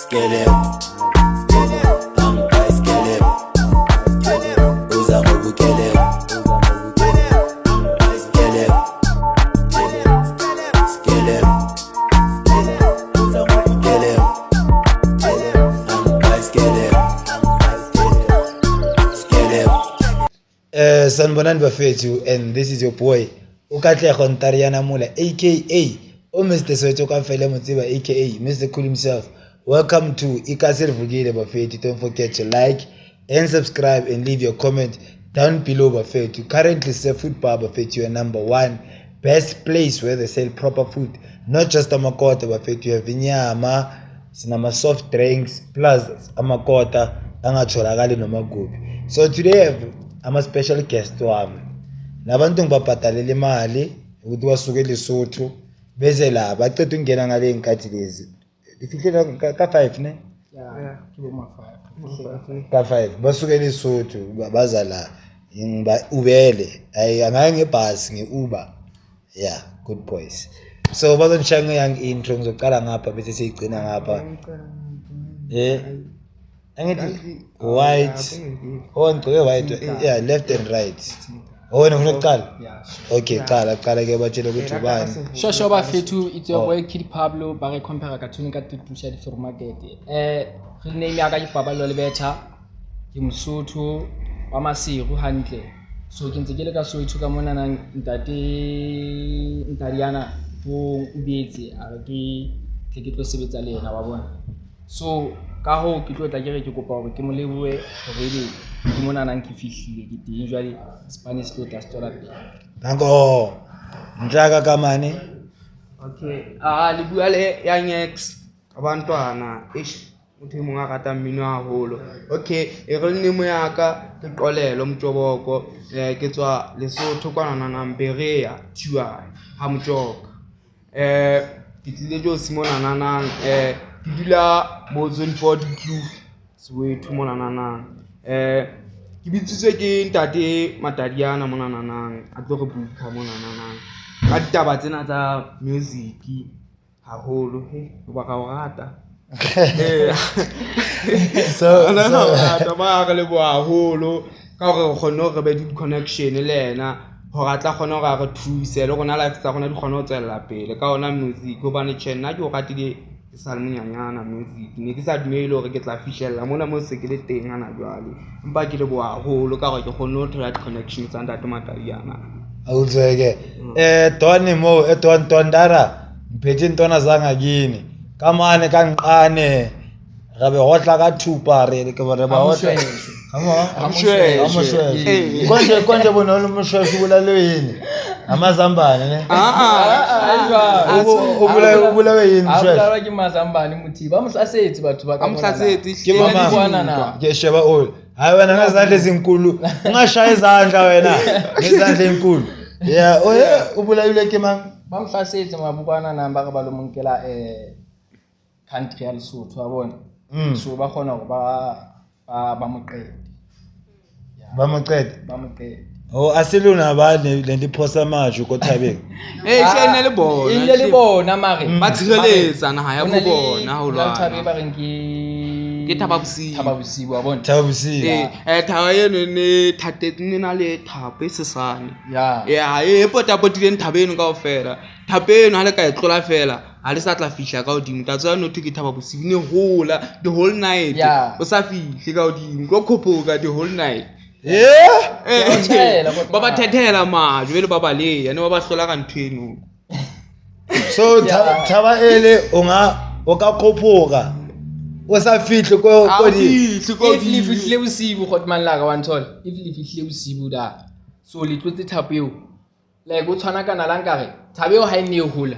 Skele, skele, uza ngobukele, skele, uza ngobukele, skele. Sanibonani bafethu, and this is your boy Ukatlego Ntariana Mula aka Mr. Soweto Kafele Motsiba aka Mr. Cool himself. Welcome to Ikasir Vugile bafethu. Don't forget to like and subscribe and leave your comment down below bafethu. Currently Surf Food Bar bafethu, your number one best place where they sell proper food, not just amakota bafethu. You have inyama, sinama soft drinks plus amakota angatholakali noma kuphi. So today I'm a special guest wami. Nabantu ngibabhadalele imali ukuthi wasuke eLesotho beze la baqeda ungena ngale inkathi lezi. Ifihle ka 5 ne? Yeah, kilo 5. Ka 5 basuke eLesotho baza la ngiba ubele. Angeke ngebhasi ngeUber. Yeah, good boys. So bazonishaya yang intro ngizoqala ngapha bese siyigcina ngapha. Angithi white. Oh, ngiceke white. Yeah, left and right. Oh, wena ufuna ukuqala? Yeah. Okay, qala ke batshela ukuthi ubani. Shosho bafethu, it's your boy Kid Pablo ba re compare ka tuni ka tutusha di supermarket. Re name ya ka Ipaba lo lebetha. Ke Mosotho wa Masiru hantle. So ke ntse ke le ka Soweto ka mona nang ntate Ntariana bo ubetse a ke tlo sebetsa le yena wa bona. So ka ho ke tlo tla ke re ke kopa hore ke mo lebohe hore ke mona nang ke fihlile ke teng jwale Spanish lo tla stola pele. Danko. Njaka kamani? Okay, le bua le yang ex abantwana motho mong a rata mmino haholo. Okay, e re nne mo yaka ke qolelo mtjoboko ke tswa Lesotho kwana na Mberea Tuai ha mtjoka. Ke tlile jo simona nanang ke dula mo zone 4 Kloof Soweto mona nanang. Ke bitsitswe ke ntate Matadiana mona nanang a tlo re buka mona nanang ka ditaba tsena tsa music haholo ba ka o rata. So ba ka le bo haholo ka gore o kgone re be di connection le ena ho ratla kgone ga re thuse le gona life tsa gona di kgone ho tsella pele ka ona music hobane tjena ke o ratile ke sa le monyanyana music ne ke sa dumele hore ke tla fihlella mona mo se ke le teng ana jwale empa ke le bo haholo ka gore ke kgone ho thola di connection tsa ntate Matadiana. awuzweke Tony mo Don Tondara mphethe ntona zanga kini kamane kanqane gabe hotla ka thupa re ke bare ba hotla konje bona lo moshweshu bula le yini amazambane ne ubula we yini moshweshu Abula ke mazambane muthi ba mohlasetsi batho ba ka mona. Amhlasetsi ke mama ke sheba all hayi wena ngezandla ezinkulu ungashaya izandla wena ngezandla ezinkulu. Yeah, ubula yule ke mang Ba mohlasetsi mabukwana namba ka ba lo monkela country ya Lesotho wa bona. So ba khona hore ba moqedi. ba moqede Ba moqedi. oh asiluna ba le ndiphosa manje ko Thabeng. Shene le bona Ile le bona mare ba tshireletsa naha ya bo bona ho Thabe ba lwana reng ke Thaba Bosibu wa bona. Thabusi thaba eno ne thatetse na le thape sesane Yeah. e potapotile thabeno kaofela thapeno ha le ka e tlola fela ha le sa tla fihla ka hodimo tatso no ke Thaba Bosibu ne hola the whole night Yeah. o sa fihle ka hodimo go khopoka the whole night. Tshela ba ba thethela maju bele ba baleya ne ba ba hlola ka nthweno. so thaba ele o ka khophoka o sa fihle ko di If lihle bosibu khotman la ka wanthola if lihle bosibu da so le tlotse thapeo like o tshwana kana la nkare thabeo ha ine hola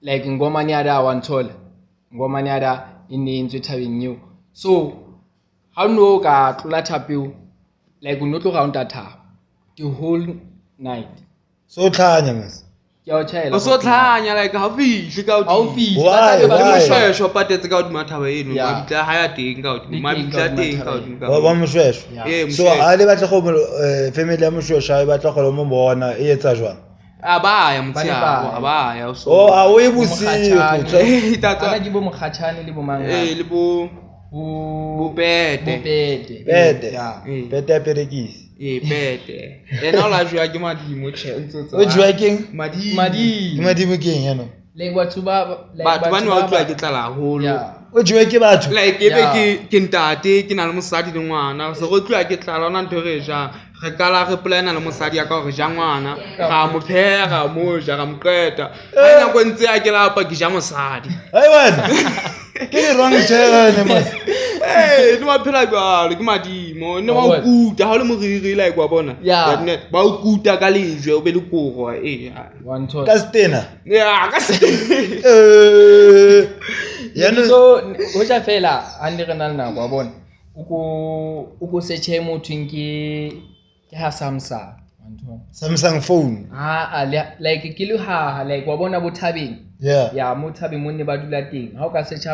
like ngoma ni ada wanthola ngoma ni ada inentswe thabeng eo so ha no ka tlola thapeo like o no tlo round thaba the whole night so tlhanya ngase ke a o tshela o so tlhanya like ha fihle ka ha o hodimo fihle Why? ba Why? shweshwe patetse ka hodimo thaba eno Yeah. ma bitla ha ya teng ka hodimo ma bitla teng ka hodimo ka ba moshweshwe Yeah. so ha le batla go family ya moshweshwe ha e batla go lo mo bona e etsa jwang a ba ya Ba motsheare le a ba ya o so Oh, a o e bosigo. Ana ke bo mokgatshane le bo mang le bo Bopete. Pete. Ya. Pete ya perekisi. Pete ena o la jwa ke madimo O jwa keng? Madi. Ke madimo keng yana? Like batho ba batho ba ne ba utlwa ke tlala haholo Yeah. O jwa ke batho? like ebe Yeah. ke ntate ke na le mosadi le ngwana se go utlwa ke tlala ona ntho re jang re kala re plana le mosadi ya ka gore ja ngwana ga mo pheha ga mo ja ga mo qeta a nako ntse a ke lapa ke ja mosadi Hai wena. Ke di wrong turn man. ne ba phela jalo ke madimo ne ba o kuta ha o le moriri like wa bona Yeah. ba o kuta ka lejwe o be le koro One talk. Ka stena. ya ka se Yana So ho ja fela hande re na le nako wa bona. O search motho ke ha Samsung. One talk. Samsung phone. Like ke le ha like wa bona bothabeng. Yeah. Ya mo thabeng mo ne ba dula teng. Ha o ka search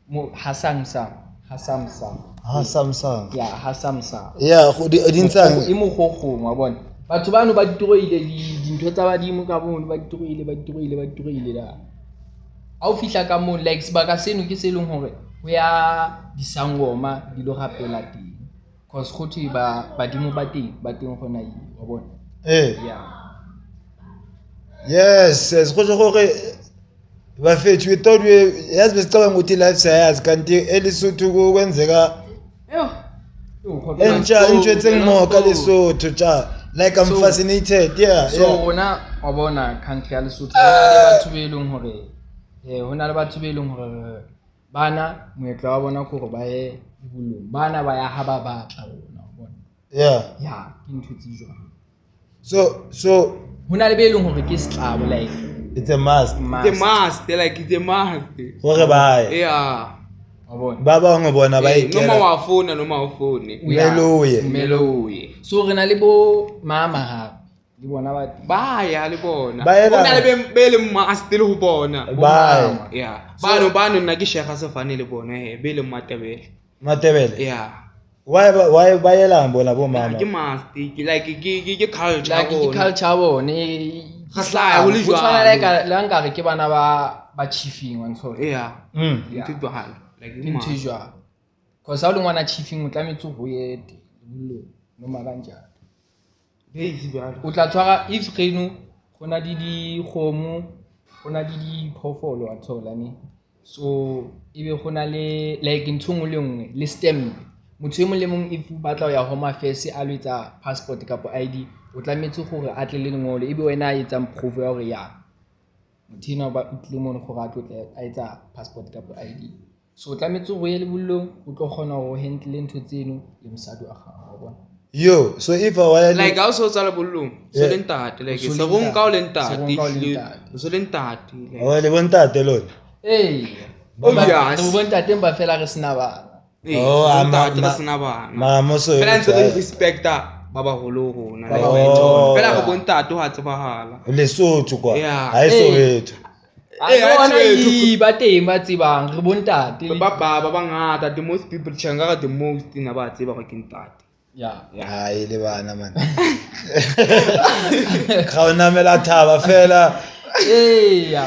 mo ha Samsung. Ah, Samsung. Ya ha Samsung. Yeah, go di ntshang. E mo gogong wa bona. Batho bano ba ditroile dintho tsa badimo ka bono ba ditroile da. Ha o fihla ka mo like sebaka seno ke se leng hore ho ya disangoma di lo rapela teng. Cause go thwe badimo ba teng gona yi wa bona. Yeah. Yes, go jo gore bafethu we thought we yazi besicabanga ukuthi life sayazi kanti elisuthu kwenzeka entsha etsengimoka lesotho cha like I'm So- fascinated yeah So yeah rona wa bona country ya Lesotho hona le batho be leng hore bana moetlo wa bona ke hore ba ye dibolong bana ba ya ha ba batla bona wa bona yeah ya ke ntho tse jwang so hona le be leng hore ke setlabo like it's a must the must like the must gore ba ye yeah wa bona ba bangwe bona ba noma ikela wa phone noma wa phone Meloye. meloye so re na le bo mama ha di bona ba ba ya le bona Ba yela- bona le be le must le ho bona ba yeah bano nna ke shega se fane le bona he be le matebele matebele yeah why ba yelang bona bo mama ke must like ke culture like ke bona. culture ya bone Ga hlaya ho le Ho tshwana jwalo. le ka la nkare ke bana ba chiefing wa ntho yeah Yeah. ntho tlohana like ke ntho e jwang cause ha o le ngwana chiefing o tlametse ho yete lebollo noma kanjalo base bjalo o tla tshwara if reno go na di dikgomo go na di diphoofolo wa thola ne so ebe go na le like ntho ngwe le nngwe le stem motho e mong le mong if o batla ho ya home affairs a lo etsa passport kapo ID o tlametse gore a tle le lengolo ebe wena a etsang proof ya hore ya motho ena ba o tle mona gore a tlo a etsa passport kapo ID so o tlametse go ye lebollong o tlo kgona go handle ntho tseno le mosadi wa gago wa bona yo so if I were like ha o so tsala bollong so Yeah. le ntate like So le se go nka o le ntate. Se go nka o le ntate. so le ntate like wa le bontate lona Hey, Obvious. re bontate ba fela re sena bana. Oh, so le ama- ntate ma- re sena bana mama so fela ntse re respecta ba baholo rona Ba like baholo. fela re bontate ha tsebahala lesotho kwa Yeah. ha e Hey. soweto Ha Eh, ke ha bona se wethu. ba teng ba tsebang re bontate. ba bangata the most people changa the most na ba tseba gore ke ntate Yeah. ha e le bana man ga o namela thaba fela Eh, ya.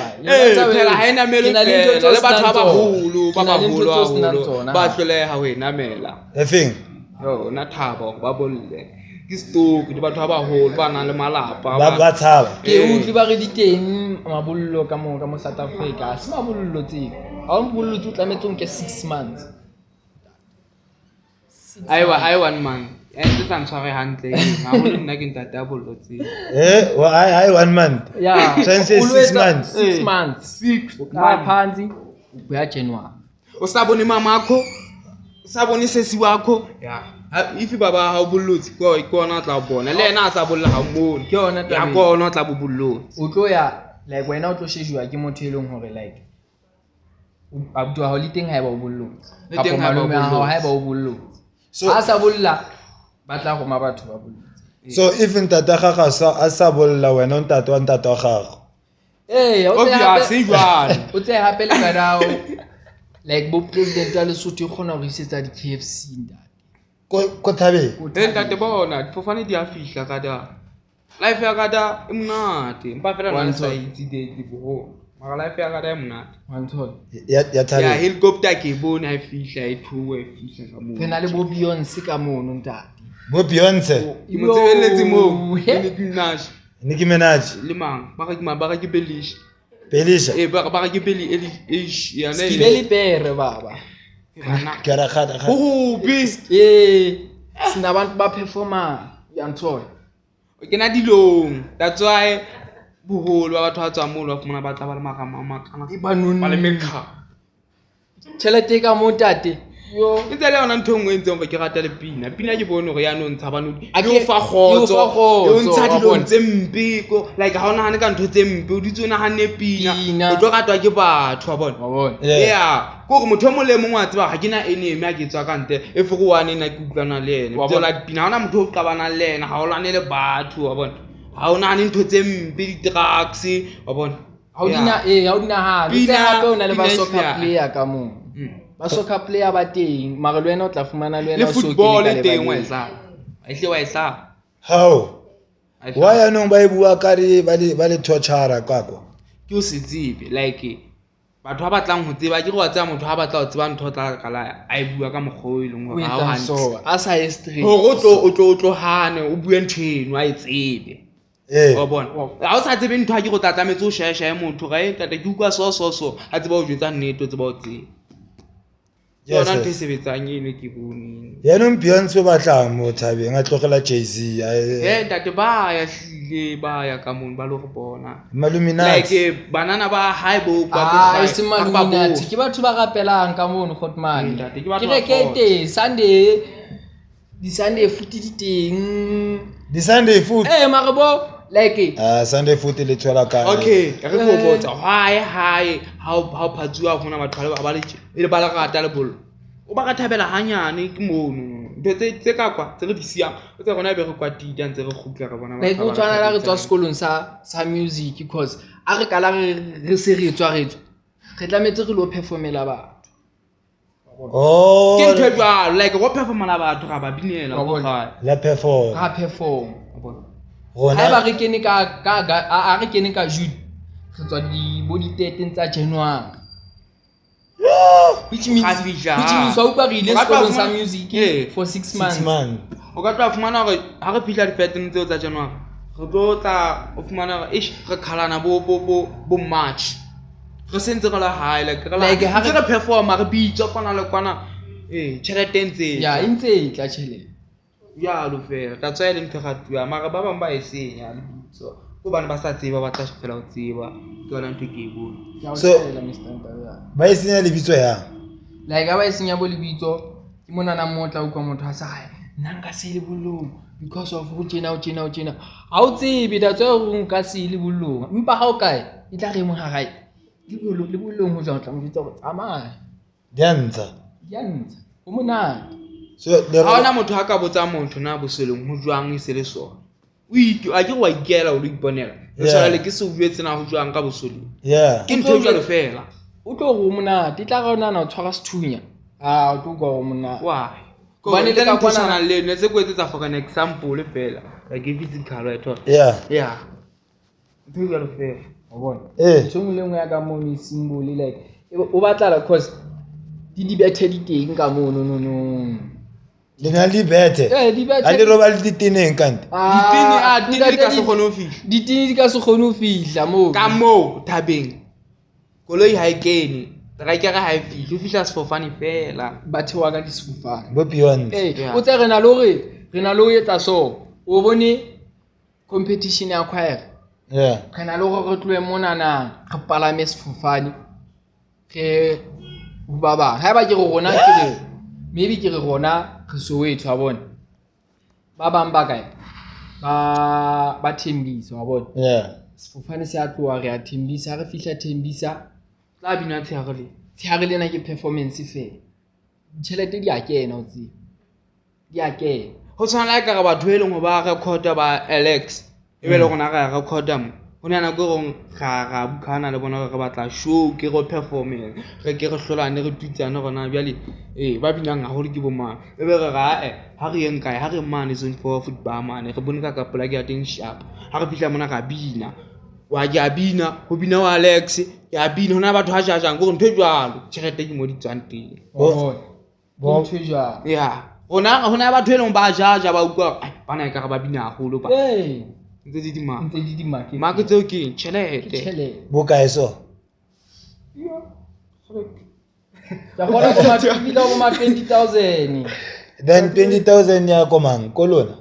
phela ha ena melo fela le batho ba baholo ba baholo haholo ba tloleha ho enamela efeng yo na thaba hore ba bolle ke stoke di batho ba baholo ba nang le malapa ba tshaba Ke utlwi ba re di teng mabollo ka mo South Africa. Se mabollo tse. Ha o mabollo tse o tlametse o nke 6 months. ai 1 month ente sa ntshware hantle ha ho nna ke ntate a bollo tse hai 1 month Yeah. So I say O lo 6 etsa months. 6 months. 6 Ka phansi uya January. o sa bone mamakho o sa bone sesi wakho ya if baba ha o bollotse ko ona tla bona le ena a sa bolla ha mmone Ke yona ya taba. ko ona tla bo bollotse O tlo ya like wena o tlo shejuwa ke motho e leng hore like abuti wa hao le teng haeba o bollotse Le teng kapo haeba o malome a hao bollotse. haeba o bollotse So- ha sa bolla ba tla roma batho ba bollotse so if ntate ga ga a sa bolla wena o ntate wa ntate wa gago Obvious, e jwalo. o tse hape le ka dao like bo president wa Lesotho e kgona ho isetsa di KFC ntate ko thabeng e ntate bona difofane di a fihla ka da life ya kata e monate mpa fela Wa nna ntho. sa itse di boho mara life ya kata e monate wa nthola ya ya thabeng helicopter ke bone ha fihla e thuwe fihla ka mo re na le bo Beyonce ka mono ntate bo Beyonce ke mo tsebelletse mo He. le Minaj Nicki Minaj le mang ba ka ke Belish Belisha ba ka ke Beli Elish ya ne Skibeli Pere baba ke ra khata ho be sinabantu ba performer uyanthola ke na dilong that's why boholo ba batho ba tswa mo ba fumana ba tla ba le makana e banoni ba le mekha tšhelete ka mo tate yo e tsale yona ntho ngwe ntse ke rata le pina ke bone gore ya no ntsha bano A yo ke- fa e o fa khotso kgotso, yo ntsha wa dilo bona. tse mpe ko like ha ona hane ka ntho tse mpe o ditse ona hane Pina. pina o tlo ratwa ke batho wa bona wa bona yeah ko gore motho o mo le mongwe a tseba ga ke na enemy a ke tswa ka ntle e for one na ke utlwana le ene Wa tse bona. la pina ha ona motho o qabana le ene ha o lwane le batho wa bona ha ona hane ntho tse mpe di drugs wa bona ha o dina ha o dina ha Pina- tse hape o na le ba Pina e soccer hlaya. player ka mo ba soccer player ba teng mara le wena o tla fumana le le wena o so football kene e ka teng wa lebaleng. isa a hle wa isa how wa ya nong ba e bua ka re ba le torture kwako ke o se tsebe like batho ba batlang ho tseba ke go wa tsaya motho ha batla ho tseba ntho o tla kala a e bua ka mokgwa o e leng o hore ha o etsang hantle so a sa ye straight hore o tlo hane o bue ntho eno a e tsebe wa bona ha o sa tsebe ntho ha ke go tlatlametse o shaye motho ga e tata ke utlwa so a tseba o jwetsa nnete o tseba o tsebe ke Yes, yona ntho e yes. sebetsang eno ke boneng ya nong Beyonce o batlang mo thabeng a tlogela Jay-Z ntate ba ya hlile ba ya ka mono ba lo re bona Maluminati like banana ba high bo e se Maluminati ke batho ba rapelang ka mono Hotman Ntate, ke batho ke ba rekete Sunday di Sunday futhi di teng di Sunday food mara bo like Sunday food le tswela ka okay re go botsa hae ha o phatsuwa gona batho ba le le ba la rata le bollo o ba ka thabela hanyane ke mono ntho tse ka kwa tse re di siang o tse gona be re kwatile ntse re khutla re bona like o tswana la re tswa sekolong sa music because a re kala re se re tswa re tlametse re lo performela batho oh ke ntho e jwalo like go performela batho ga ba binela Wa go bona. gae la perform ra perform gona ha ba re kene a re kene ka June re tswa bo di 13 tsa January which means wa utlwa re ile sekolong sa music for 6 6 months months o ka tla fumana gore ha re fihla di-pattern tseo tsa January re tlo tla o fumana gore re khalana bo March re sentse re la high like Like, ha re- re performa re bitswa kwana le kwana tšhelete ntse ya e ntse e tla tšhelete jalo fela tla tswa e le ntho gatuwa mara ba bangwe ba e senya lebitso ko bane ba sa tseba ba tla fela go tseba ke yona ntho ke e bone So- ba e senya lebitso yang like ha ba e senya bo lebitso ke monana mo tla utlwa motho a sa hae nna nka se le bollong because of ho tjena ha o tsebe da tswa go nka se le bollong empa ha o kae e tla re mo ha gae le bollong ho jwa tla mo bitsa go tsamaya di a ntsha ya ntse o monate so le ha ona motho a ka botsa motho na bosoleng ho jwang e se le sona a ke go wa ikela o lo iponela Yeah. re tshwana le ke se o buetse na ho jwang ka bosoleng yeah ke ntho e jwalo fela o tlo go monate e tla ga ona na o tshwara sethunya o tlo go monate why Hobane le ka ka kwana- kwana le ne se go etsetsa for an example fela like if physical right yeah ntho e jwalo fela o bona eh ntho le ngwe ya ka mo ni symbol like o batla la cause di bethe di teng ka mo no le na le bete di bethe a le roba le diteneng kante ditini di ka se kgone ho fihla ditini di ka se kgone ho fihla mo ka moo thabeng koloi ha e kene terekere ha e fihle o fihla sefofane fela batho wa ka di sefofane bo beyond Yeah. o tse re na le ho etsa so o bone competition ya choir yeah re na le gore re tloe monana re palame sefofane re ba bang ha ba ke re rona ke re maybe ke re rona re Soweto wa bona ba bang ba kae ba Thembisa wa bona yeah sefofane se a tloa re a Thembisa re fihla Thembisa tla bina tsheagele tshehare lena ke performance fela ditšhelete di a kena o tsebe di a kena go tshwana le ka re batho e leng go ba recorda ba Alex e be le gona ga recorda mo go go na go rong ga bukana le bona re batla show ke go performing re ke re hlolane re tutsana gona bjale ba binang ga go le ke bo mang e be re ga ha re yeng kae ha re mane zone for football mane re bone ka kapola ke ya teng sharp ha re fihla mona ga bina wa ja bina go bina wa Alex ya bina hona batho ha jajang go ntho e jwalo tšhelete ke mo di tswang teng bo ntho jwa ya hona batho e leng ba jaja ba ukwa bana e ka ga ba bina haholo ba ntse di mark tseo ke tšhelete bokae so ya gona go matibila go ma 20,000 then 20,000 ya komang ko lona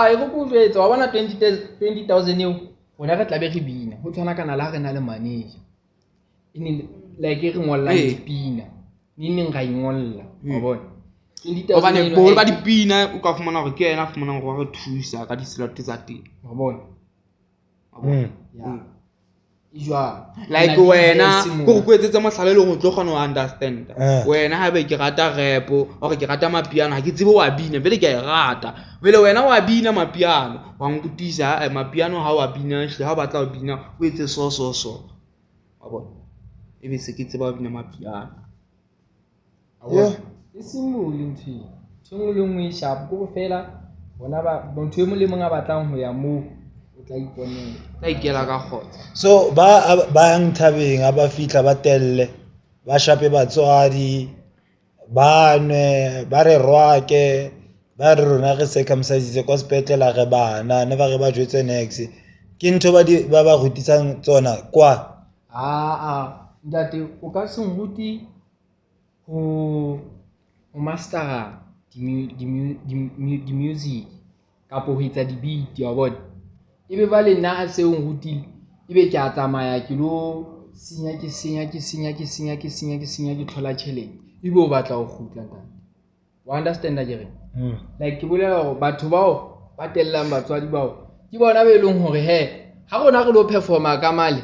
e go kutlwetsa wa bona 20,000 eo bona re tlabe re bina go tshwana kana la re na le manager ini like re ngolla dipina neng ga ingolla wa bona Obane bolo ba dipina o ka fumana gore ke ena fumana gore re thusa ka di-slot tsa teng wa bona ya ijwa like wena go go etsetsa mohlale le go tlo gona o understand wena ha be ke rata rap o ke rata mapiano ha ke tsebe wa bina bele ke a rata bele wena wa bina mapiano wa ngutisa mapiano ha wa bina hle ha batla o bina o etse so wa bona e be se ke tseba wa bina mapiano isimuli nthi tshengwe ngwe sharp go fela bona ba motho e mo le mong a batlang ho ya mo o tla iponela tla ikela ka khotsa so ba yang thabeng aba fitla ba telle ba shape batswadi ba nwe ba re rwake ba re rona re circumcise kwa sepetlela ge bana ne ba re ba jwetse next ke ntho ba rutisang tsona kwa ndate o ka se nguti ho master di music kapo ho etsa di beat ya bona ebe ba le nna a se o ngutile ebe ke a tsamaya ke lo senya ke thola tšhelete ebe o batla go gutla tata wa understand a jere like ke bolela gore batho bao ba tellang batswadi bao ke bona be leng hore ha rona re lo performa ka male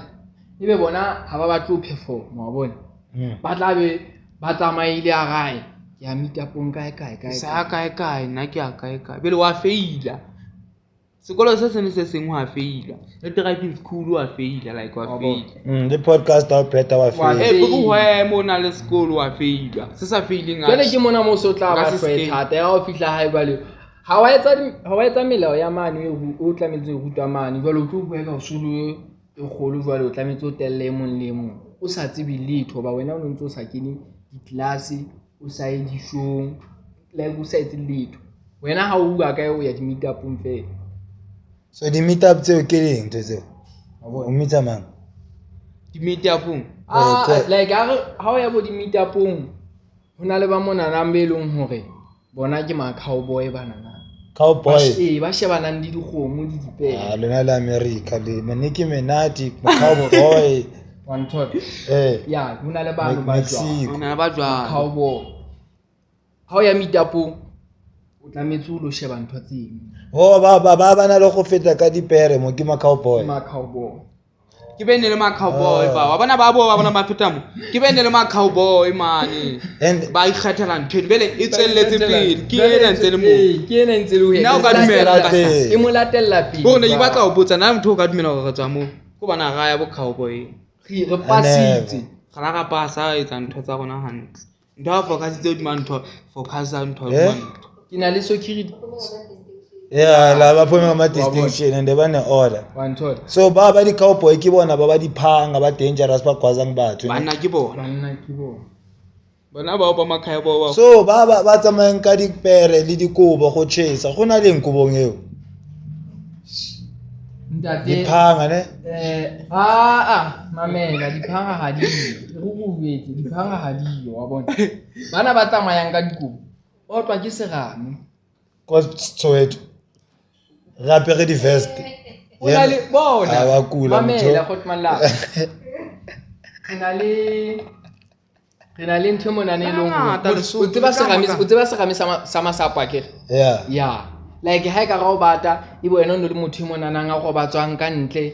ebe bona ha ba batla ho perform wa bona ba tla be ba tsamaile a gae ya meet up kae sa kae nna ke a kae bele wa faila sekolo se sengwe wa faila le driving school wa faila like wa faila the podcast of Peter wa faila go mo na le sekolo wa faila se sa failing a ke mona mo so tla ba thata ya go fihla hae bale ha wa etsa melao ya mane o tlametse go rutwa mane jalo o tlo bua ka usulu e golo jalo o tlametse o telle mong le mong o sa tsebe letho ba wena o ntse o sa kene diklase o sa e dishong like o sa etse letho wena ha o bua kae o ya di meet up mfe so di meet up tseo ke ding tseo o meet mang di meet up like ha o ya bo di meet up hona le ba mona na mbelong hore bona ke ma cowboy banana cowboy ba shebana le dikgomo di dipela lona la America le Nicki Minaj cowboy one thought ya hona le ba jwa cowboy ha o ya meet up o tlametse o lo sheba ntho tseng ba na le go feta ka dipere mo ke ma cowboy ke bene le ma cowboy ba wa bona ba bona ba feta mo ke bene le ma cowboy mane ba ikgethela ntho bele e tselletse pele ke ena ntse le mo ke ena ntse le ho nna o ka dumela e mo latella pele bona e batla go botsa nna motho o ka dumela go tswa mo go bana ga ya bo cowboy re pasitse ga la pasa etsa ntho tsa gona hantle ntho a focus tse di mantho focus a ntho di mantho ke na le security la ba phoma ma distinction and ba ne order one thought so ba di cowboy ke bona ba diphanga ba dangerous ba gwazang batho bana ke bona bona ba makhaya ba so ba tsamayeng ka dipere le dikobo go chesa gona le nkobong eo diphanga ne mamela diphanga ha di go buetse diphanga ha di wa bona bana ba tsamayang ka dikobo o twa ke serame ko Soweto gape re di vest ona le bona ba kula mamela go tmala rena le ntho mona ne long o tseba serame sa masapa ke ya like ha ka ga o bata e bo ena no le motho mona nang a go batswang ka ntle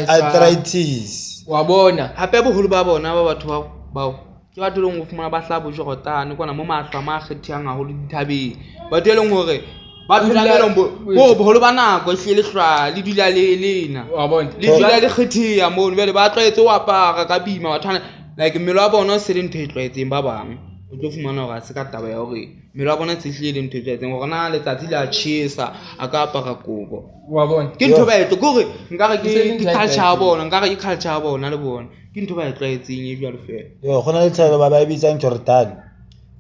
arthritis wa bona hape boholo ba bona ba batho bao ke batho leng go fumana ba hla bojogotane kwana mo mahlwa ma kgethiang a go le dithabeng batho e leng hore ba dula le lombo bo boholo ba nako e hlile hlwa le dula le lena wa bona le dula le kgethia mo bele ba tlwaetse o apara ka bima wa thana like mmelo wa bona se le ntho e tlwaetseng ba bang o tlo fumana hore se ka taba ya hore mmelo wa bona se hlile ntho e tlwaetseng hore na letsatsi la chesa a ka apara kobo wa bona ke ntho ba etlo gore nkare ke culture ya bona nkare ke culture ya bona le bona ke ntho ba e tlwaetseng e jwalo fela yo gona le tshelo ba ba bitsang Jordan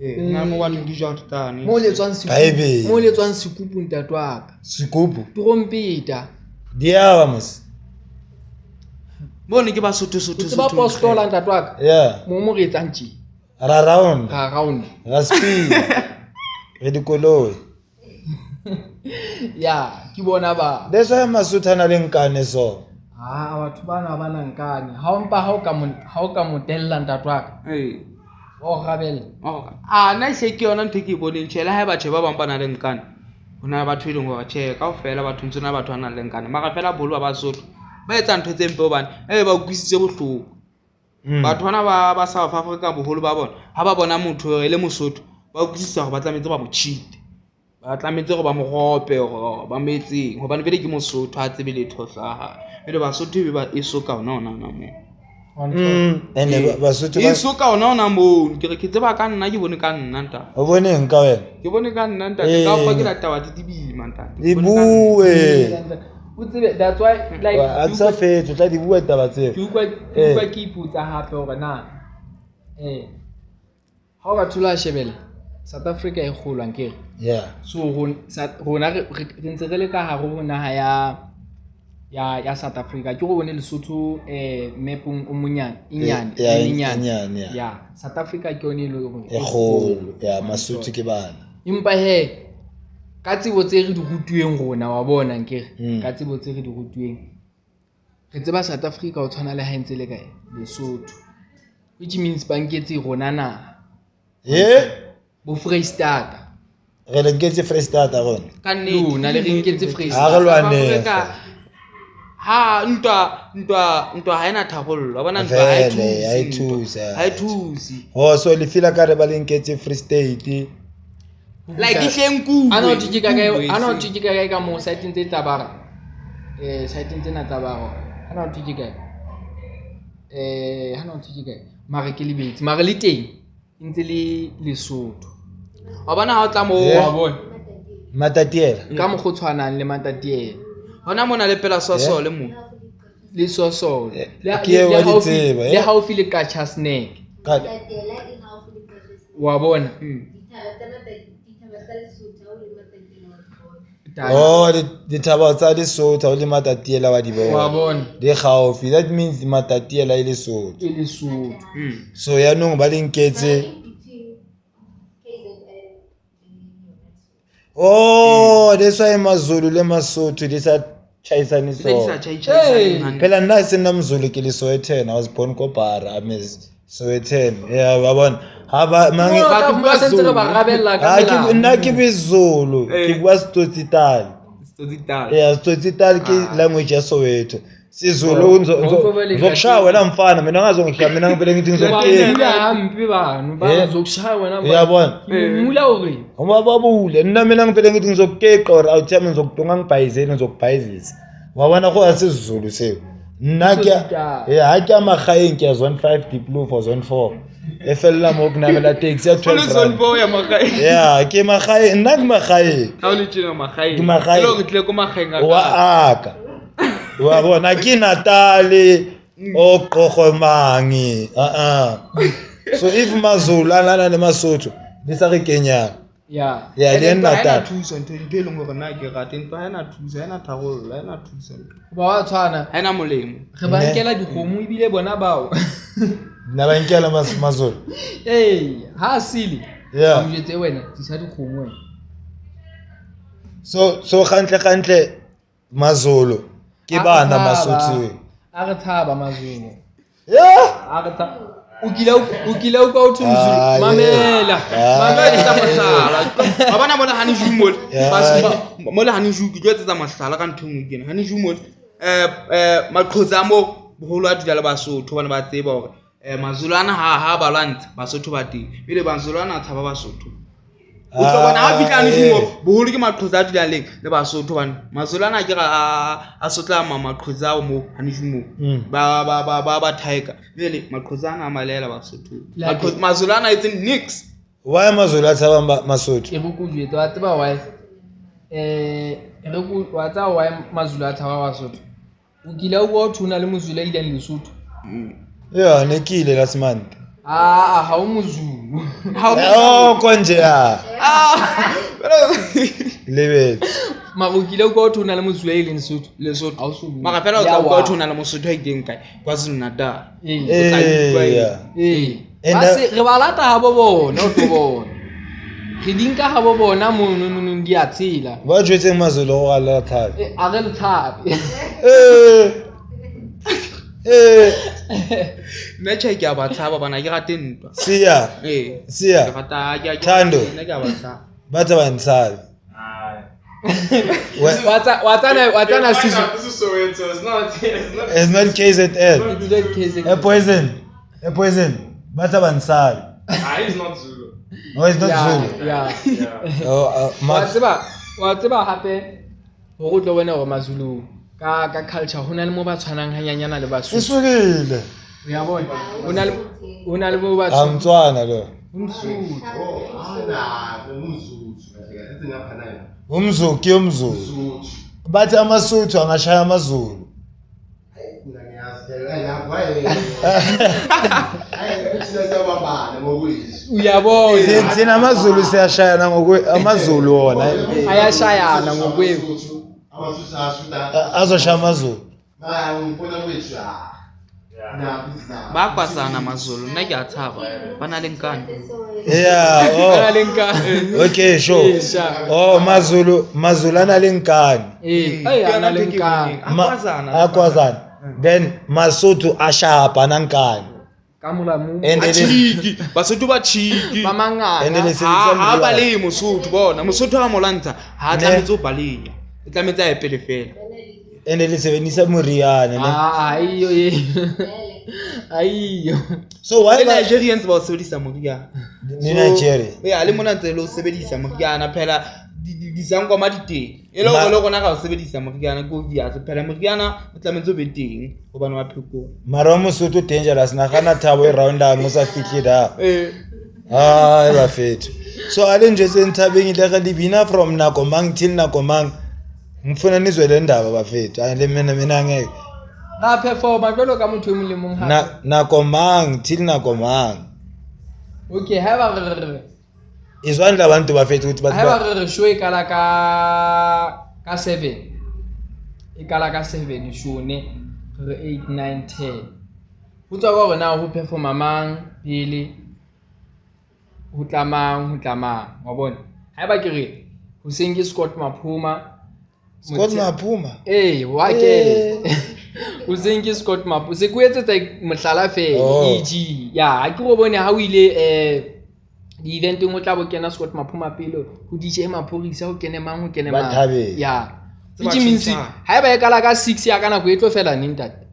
nna mo batho ke Jordan mo le tswang Haebe. mo le tswang sekupu ntatwaka sekupu trompeta diaba mos bone ke ba sotho tse ba postola ntatwaka yeah mo re etsang tje ra round ga round ra speed re dikoloi ya ke bona ba leswa masuthana le nkane so batho bana ba nang kane ha o mpa ha o ka motella ntatwaka o gabela nna hle ke yona ntho ke boneng tšhela ha batho ba bang ba na le nkane ho na batho e leng gore tšhe ka ofela batho ntse na batho ba nang le nkane mara fela bolo ba Basotho ba etsa ntho tse mpe hobane ba utlwisitse bohloko batho bana ba South Africa boholo ba bona ha ba bona motho e le Mosotho ba utlwisisa gore ba tlametse ba mo cheat ba tlametse gore ba mo rope gore ba metseng hobane bele ke Mosotho ha tsebe letho hlaha bele Basotho ba isoka ona mo ene Basotho e soka ona mo ke re ke tseba ka nna ke bone ka nna nta o boneng ka wena ke bone ka nna nta ka fa ke la tawa di manta di bue o tsebe that's why like a tsa fetso tla di bua taba tseo ke utlwa ke iputsa hape hore na ha o ka thula shebela South Africa e kgolwang ke yeah so rona re ntse re le ka hare ho naha ya South Africa ke go bone Lesotho mapung o monyane inyane ya South Africa ke yone le go e kgolo ya Masotho ke bana impa he ka tsebo tse re di rutuweng rona wa bona nkere ka tsebo tse re di rutuweng re tseba South Africa o tshwana le ha ntse le kae Lesotho which means ba nketse rona na bo Freestata re le nketse Freestata rona ka nne na le re nketse ha Freestata re lwane ha ntwa ha ena tharollo bona ntwa ha e thusi so le feel ka re ba le nketse Free State like ihleng ana o tiki ka mo site ntse tabara site ntse na tabara ana o tiki ka mara ke le betsi mara le teng ntse le Lesotho wa bona ha o tla mo wa bona matatiela ka mo go tshwanang le matatiela hona mona le pela soso le mo le soso le haufi le kacha snack wa bona dithaba tsa Lesotho o le matatiela wa di wa bona di gaufi that means matatiela e Lesotho so ya nong ba le nketse that's why maZulu le Masotho di sa chaisane so phela nna se nna mZulu ke le Sowetan I was born ko Bara I'm Sowetan yeah ba bona ha ba mangi nna ke bezulu ke bua Stotsitali yeah Stotsitali ke language ya Soweto siZulu ngizokushaya wena mfana mina ngazongihla mina ngivele ngithi ngizokuthenga hambi banu bazokushaya wena uyabona mula uri uma babule mina ngivele ngithi ngizokukeqa or awutheme ngizokudunga ngibhayizeni ngizokubhayizisa wabona go asiZulu seo nna ke ha ke amagaeng ke zone 5 deep blue for zone 4 efela mo kunamela taxi ya 12 zone 4 ya magaeng yeah ke magaeng nna ke magaeng ha o le tshena magaeng ke magaeng lo gitle ko magaeng wa aka wa bona ke Natali o Qogomangi so if maZulu alana le Masotho di sa re kenya ya le Natal thusa ntho e leng gore na ke rate ntwa ha ena thusa ha ena tharollo ha ena thusa ba wa tshwana ha ena molemo re ba nkela dikgomo ibile bona bao na ba nkela maZulu ha sile yeah mjetse wena tsisa dikgomo wena so gantle maZulu ke bana Masotho a re thaba maZulu yeah a re thaba ukila uka uthi mzulu mamela tsa mahlala ba bana bona hani jumol mola hani juki ke tsa mahlala ka nthong ikene hani jumol maqhoza mo boholo a dula le Basotho bana ba tseba hore mazulu ana ha ba lwantsa Basotho ba teng bile mazulu ana tshaba Basotho o tlo bona ha fihla Ah, Hanishimo eh. boholo ke maqhotsa a dulang leng le Basotho hobane Mazulu ana ke a sotla maqhotsa ao mo Hanishimo ba tiger jwale maqhotsa ana a malela Basotho Mazulu ana etse nix why mazulu a tshaba Masotho ke bokujwetsa wa tseba why wa tseba why Mazulu a tshaba Basotho o kile o bua thuna le Mozulu a ileng Lesotho yeah ne kile last month ha o Mozulu oh konje ya lebet mara o kile o thuna le Mozulu a ileng Lesotho Ha o so bua. mara fela o Ya tla wa. bua thona le Mosotho a ileng kae KwaZulu Natal yeah And re ba lata ha bo bona o tlo bona re dinka ha bo bona mono di a tshela ba jwetseng mazulu go gala thabi a re le thabe nna tjha ke a ba tshaba bana ke rate ntwa siya ke siya rata ke Thando. nna ke a ba tshaba ba tsa bantshabi wa tsana sisu it's not KZN it's not case a poison ba tsa bantshabi He's not Zulu. no it's not Zulu yeah oh wa tseba hape ho go tlo bona gore Mazulu ka culture hona le mo ba tshwanang hanyanyana le Basotho isukile ya bona hona le mo ba amtswana lo umzuki umzulu bathi amasuthu angashaya amazulu uyabona thina amazulu siyashayana amazulu wona ayashayana ngokwebu azoshaya amazulu ba kwasana Mazulu nna ke a tshaba ba na le nkane yeah ana oh lenka okay sure Yes, oh mazulu ana le nkani ana lenka akwazana then masotho a shapa na nkani ka molamu and it is chiki Basotho ba chiki ba mangata and it is ha ba le Mosotho bona Mosotho ha molantsha ha tlametse o balenya e tlametse a epele fela and le sebedisa moriana ne aiyo so why le ba Nigerians ba o sebedisa moriana ni Nigeria le mona ntse le o sebedisa moriana phela disangwa di teng e le gore le gona ga o sebedisa moriana go via se phela moriana o tlametse o be teng go bana wa pheko mara mosotho dangerous na gana thabo e round a mo sa fihle da eh e ba fethu so ale nje senthabeng ile ga dibina from nakomang till nakomang mfuna nizwe le ndaba bafethu le mina ngeke ga performa jalo ka motho e mong le mong ha nakomang till nakomang okay ha ba re izwandla abantu bafethu ukuthi ha ba bathi re show e kala ka 7 e kala ka 7 show ne re 8 9 10 ho tswa gore na ho performa mang pele ho tlamang wa bona ha ba ke re ho sengi Scott Maphuma Scott Maphuma wa ke o sengi Scott Maphuma se kuetsetsa mohlala fela EG ya ha ke go bone ha o ile di event ngo tla bo kena Scott Maphuma pele ho DJ Maphorisa ho kene mang Bathabeng. ya which means ha ba e kala ka 6 ya kana go etlo fela ning tate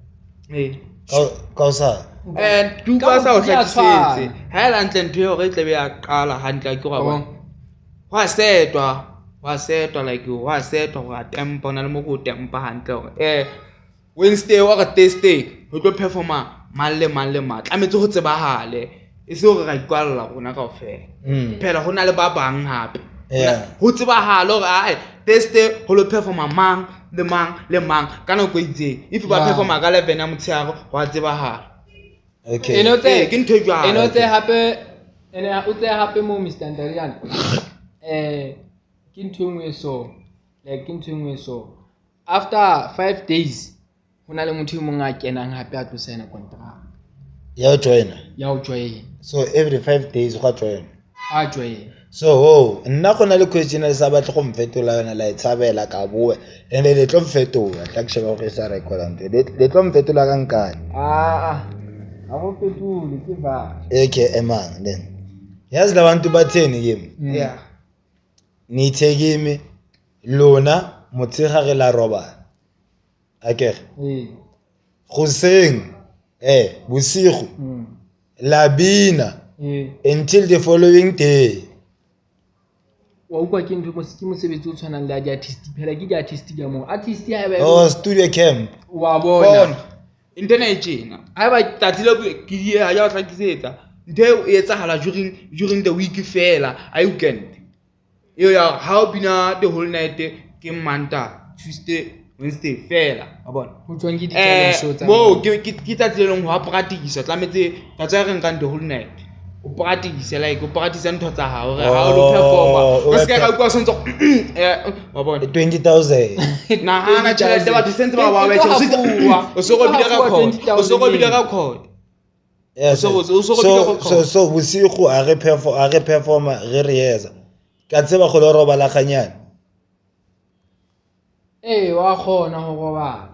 ka o sa tu ba sa o hlakisetse ha ela ntle ntho eo re tlebe ya qala hantle ke go bona wa setwa like wa setwa wa tempa ona le mo go tempa hantle gore Wednesday wa ka Thursday ho tlo performa malle tlametse ho tsebahale e se hore ra ikwalla rona kaofela phela hona le ba bang hape ho tsebahale hore ai Thursday ho lo performa mang le mang kana go itseng if ba performa ka 11 ya motshego wa tsebahale okay ke ntho e jwalo eno tse hape o tse hape mo Mr Ndarian ke ntho engwe so after 5 days hona le motho mong a kenang hape a tlo sign contract ya join so every 5 days go join so nna gona le question le sa batle go mfetola yona la itshabela ka boe and le tlo mfetola tla ke sheba go sa record le tlo mfetola ka nkane ha go fetole ke ba emang then yazi labantu batheni kimi yeah nithekimi lona motshegare la roba akere goseng bosigo la bina until the following day wa utlwa ke ntho ke mosebetsi o tshwanang le di-artist phela ke di-artist ka moo artist ha eba Oh, studio camp. wa bona internet tjena ha ba tatile ke di ha ya tla kisetsa ntho e etsahala during the week fela a weekend yo ya ha o bina the whole night ke Monday Tuesday Wednesday fela wa bona ho tswang ke di-talent show tsa mo ke tatile ho practice tlametse ka tsa re nka the whole night o practice like o practice ntho tsa hao re ha o lo performa o se ka utlwa sontso wa bona 20,000. na hana tšhelete batho sentse ba ba bethe o se go bile ka code Yes. So bosigo a re performa re rehearsa. Ka tseba go lo roba la ganyana. wa khona ho robala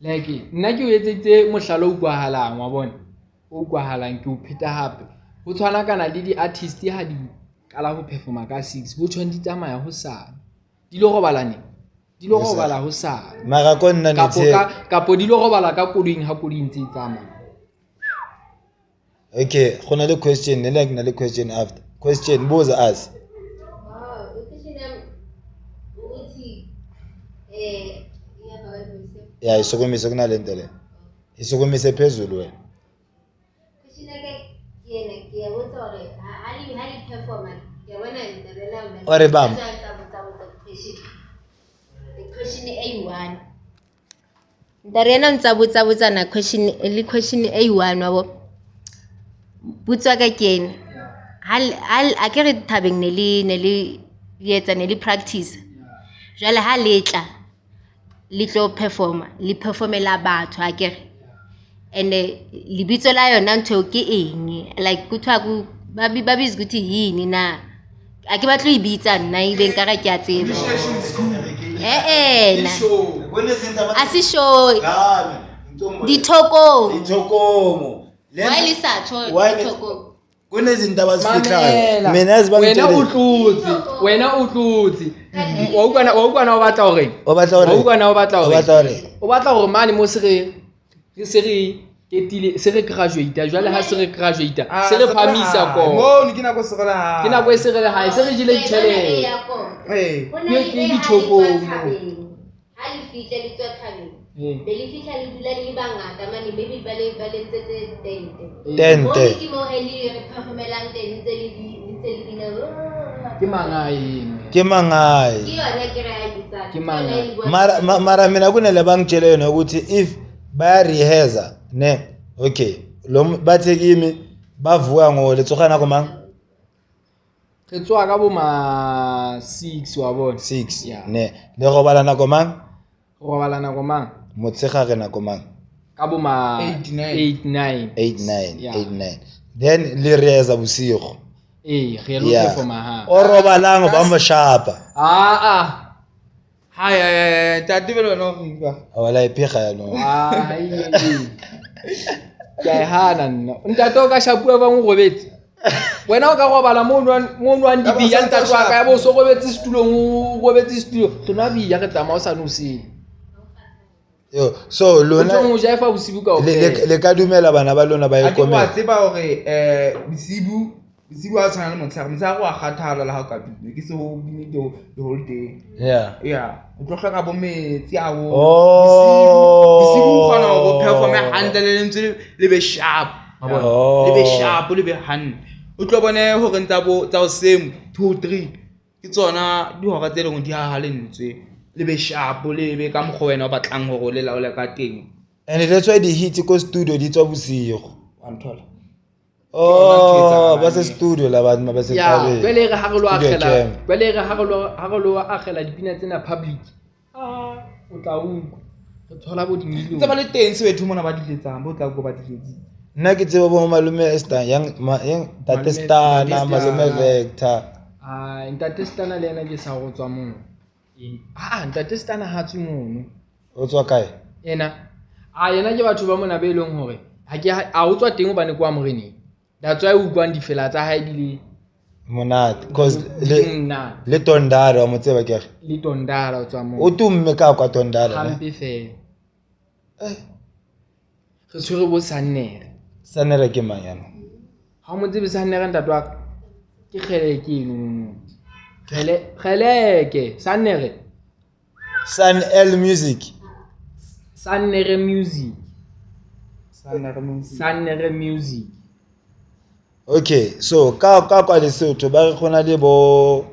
like nna ke o etsetse mohlalo o kwahalang wa bona o kwahalang ke o pheta hape ho tshwana kana le di-artist ha di kala ho performa ka 6 ho tshwana di tsamaya ho sana di lo robala ho sana Mara ko nna kapo di lo robala ka koloing ha koloi ntse e tsamaya. Okay, go na le question, ne like na le question after. Question buza us. Ya isokomise kuna le nto le. Isokomise phezulu wena. Ore bam. Question A1. Ndariana mtsabutsa na question A1 wabo. Butswa ka kene. Hal akere thabeng neli yetsa neli practice. Jwale ha letla litlo performela batho akere. And libitso la yona ntho ke eng like kuthwa ku babizi ukuthi yini na ake batlo ibitsa nna ibe nkara ke a tseba na asisho Dithokomo. why lisatsho dithoko Kunezinto abazifihlayo. Mina azibangitshele. Wena utlutsi wa ukana o batla hore O batla hore o batla hore mane mo se re ketile se re graduate jwale ha se re graduate se re phamisa ko mo ni kina go segala ke nako e se re ha se re jile ditšhelete ke dithoko ha le fitla le tswa thabeng be le fitla le dula le bangata mane maybe ba le tsetse tente ke mo ele re performelang teng ntse le bina ke mangae ke yona ke ra ditsa ke mangae mara mina kunele bangitshele yona ukuthi if baya rehearsa ne okay lo bathe kimi bavuka ngo letsogana ko mang re tswa ka bo ma 6 wa bona 6 ne le robalana ko mang motshegare na ko mang ka bo ma 8-9 then le rehearsa bosigo re lo performa ha o robalang ba mo shapa haya tatibelo no riba wala iphega ya no ke hana nna ntato ka shapua ba mo robetse wena o ka robala mo nwan dibi ya ntato ka ya bo so robetse stulo tona bi ya re tsamao sa no se yo so lona mo jaifa bosibu ka le ka dumela bana ba lona ba e komela komela a tseba hore bisibu a tshwana le motshegare wa kgathala la ha ka bine ke se ho bine the whole day o tlo hloka bo metsi a ho bisibu o kgona go perform hantle le ntse le be sharp le be hand o tlo bone hore ntsa o same 2 3 ke tsona di hora tse leng di ha lentswe le be sharp le be ka mokgo wena o batlang hore le laole ka teng and that's why the hit ko studio di tswa bosigo wa nthola ba se studio la ba ba se tabe jwale re ha re lo akgela dipina tsena public o tla utlwa re thola bo dimilione tsa ba le teng se betho mona ba di letsang bo tla go ba di letsi nna ke tseba bo malume Esther yang Tate Stana malume Vector Ntate Stana le yena ke sa go tswa mo Ntate Stana ha tswe mono o tswa kae yena ke batho ba mona be leng hore ha o tswa teng o bane kwa moreneng that's why o utlwang difela tsa hae di le monate because le Tondara mo tseba ke le Tondara o tswa mo o tumme ka kwa Tondara hampe fela re tshwere bo Sanere ke mang yana ha mo tsebe Sanere ntate wa ke kgele ke eno Geleke, Sanere. Sun L Music. Sanere Music. Sanere Sanere Music. Okay, so ka kwa Lesotho ba re gona le bo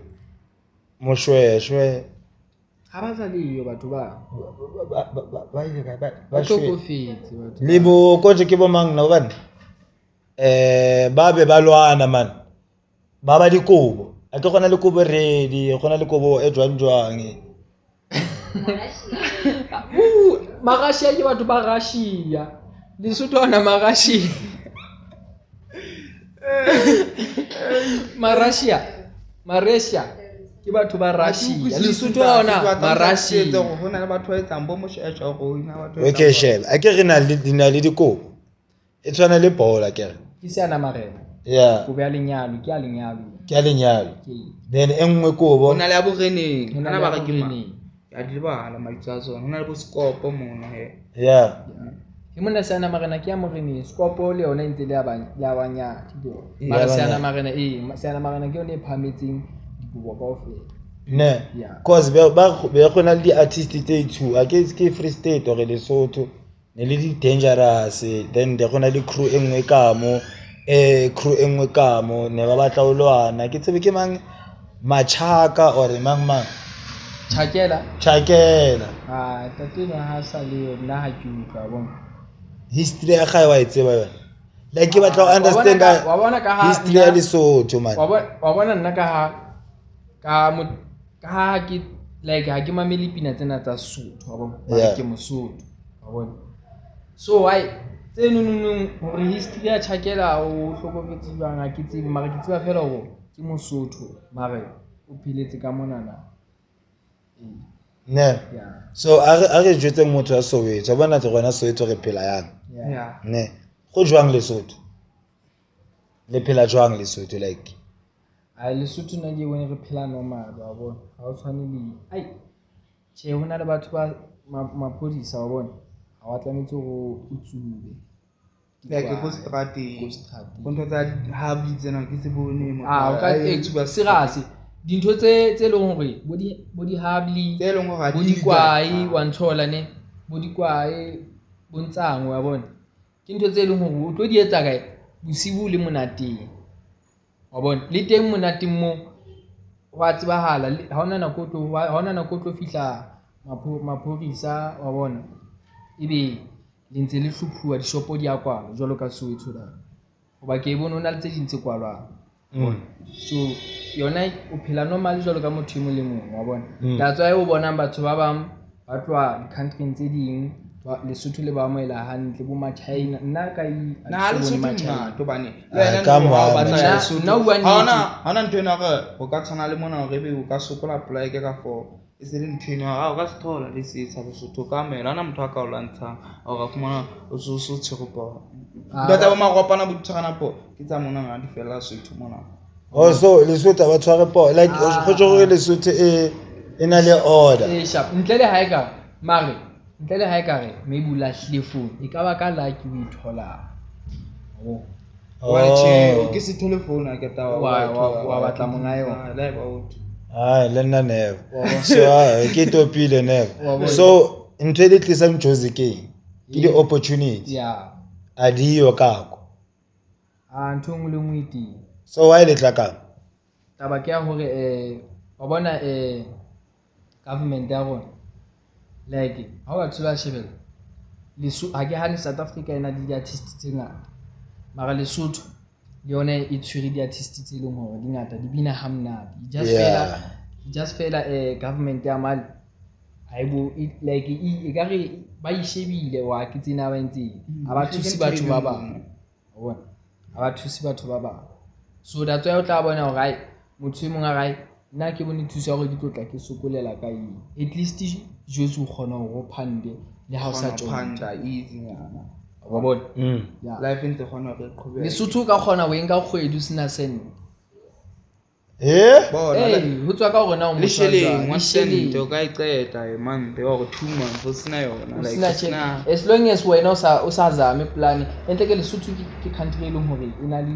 moshweshwe Ha ba sa leyo batho ba. ba ile kae ba Ba shwe tlokofetse batho. le bo koje ke bo mang na hobane ba be ba lwana man ba dikobo a ke gona le kobo ready gona le kobo e jwang Marashia ke batho ba Russia. Lesotho ana Marashia. Marashia ke batho ba Russia. Lesotho ona Marashia. go na le batho ba etsang bo moshweshwe go ina batho okay shebe a ke re na le dikobo e tshwana le bola ke re Ke seana marena. yeah Go bea lenyalo, ke a lenyalo. ke a lenyalo Ke then e nngwe go kobo na le ya boreneng Ho na kana le ba ya re ke ma boreneng. ya di bala maitsa a tsona ho na le bo skopo mona he yeah Ke mona seana marena ke ya morena. Skopo le yona ntse le ya banya. Ya Mara banya. seana marena seana marena ke yone e phametseng dikobo kaofela. ne Yeah. cause ba gona le di-artist tse two a ke Free State or Lesotho ne le di-dangerous then de gona le crew e nngwe ka mo crew e nngwe ka mo ne ba batla ho lwana ke tsebe ke mang Machaka or mang Chakela. Chakela Tateno ha sa le yo nna ha ke utlwa bona. history ya gae wa e tseba yona like ke batla ho understand Wa bona ka ha history ya Lesotho man wa bona nna ka ha ke like ha ke mamele pina tsena tsa Sotho wa bona Yeah. ke Mosotho wa bona so why tsenunung hore history ya Chakela o hlokometse jwang ha ke tsebe mara ke tseba fela hore ke Mosotho mara o philetse ka monana ne yeah so a re jwetse motho wa Soweto bona tse gona Soweto re phela yang yeah ya ne go jwang Lesotho le phela jwang Lesotho like a Lesotho nna ke bone re phela normal wa bona ha o tshwane le ai che hona le batho ba maphodisa wa bona ha wa tlametse go utsube ya ke go strateng go strateng go ntho tsa habi tsena ke se bone mo o ka serase dintho tse leng hore bo di habli tse leng hore bo di kwai wa nthola ne bo di kwai bo ntsango wa bona ke ntho tse leng hore o tlo di etsa kae bosibu le monateng wa bona le teng monateng mo wa tsebahala ha ona nako o tlo fihla maphodisa wa bona ebe le ntse le hlophuwa dishopo di a kwalwa jwalo ka Soweto da hoba ke bone ona le tse ding tse kwalwang so yona o phela normal jwalo ka motho e mong le mong wa bona that's why o bonang batho ba bang ba tloa di-country tse ding Lesotho le ba amohela hantle bo ma-China nna ka na le Lesotho nna tobane le Ah, wena ka no mohala. ha batla Nna- Lesotho nna o bua nnete. ha ona ntho ena gore o ka tshwana le mona hore ebe o ka sokola poleke ka for e se le ntho ena o ka se thola le se sa Lesotho ka mela hona motho a ka o lwantshang o ka fumana o so tshego ntho tsa bo maropana bo ditshwarana po ke tsa mona na di fela Lesotho mona also Lesotho ba tshware po like go tjho gore Lesotho e na le order sharp ntle le ha e ka mare ntle le ha e ka re maybe o lahlile phone e ka ba ka lucky o ithola wa che ke se thole phone a ke ta wa batla monga yona. live out le nna never so ke topile never bona. so ntho e le tlisang Jozi ke di-opportunity yeah a diyo kako ntho e nngwe le nngwe e teng so why le tla kang taba ke ya hore wa bona government ya rona like ha o batho ba shebela ha ke hane South Africa ena le di-artist tse ngata mara Lesotho le yona e tshwere di-artist tse leng hore di ngata di bina ha monate just fela government ya mali haibo like e ka re ba ishebile wa ke tsena ba ntse ha ba thusi batho ba bang wa bona ha ba thusi batho ba bang so that's why o tla bona hore ai motho e mong a gae nna ke bone thuso ya gore di tlotla ke sokolela ka eng at least Jozi o kgona hore o phande le ha o sa panda easy yana wa bona mm life ntse khona re qhobela Lesotho o ka kgona ho enka kgwedi o sena send bona ho tswa ka hore na o le motho a sheleng jwang. wa Le sheleng. sente o ka iqeta e month or 2 months o sina yona O like sena o tjhelete. sina As long as wena o sa zame plan entle ke Lesotho ke country e leng hore e na le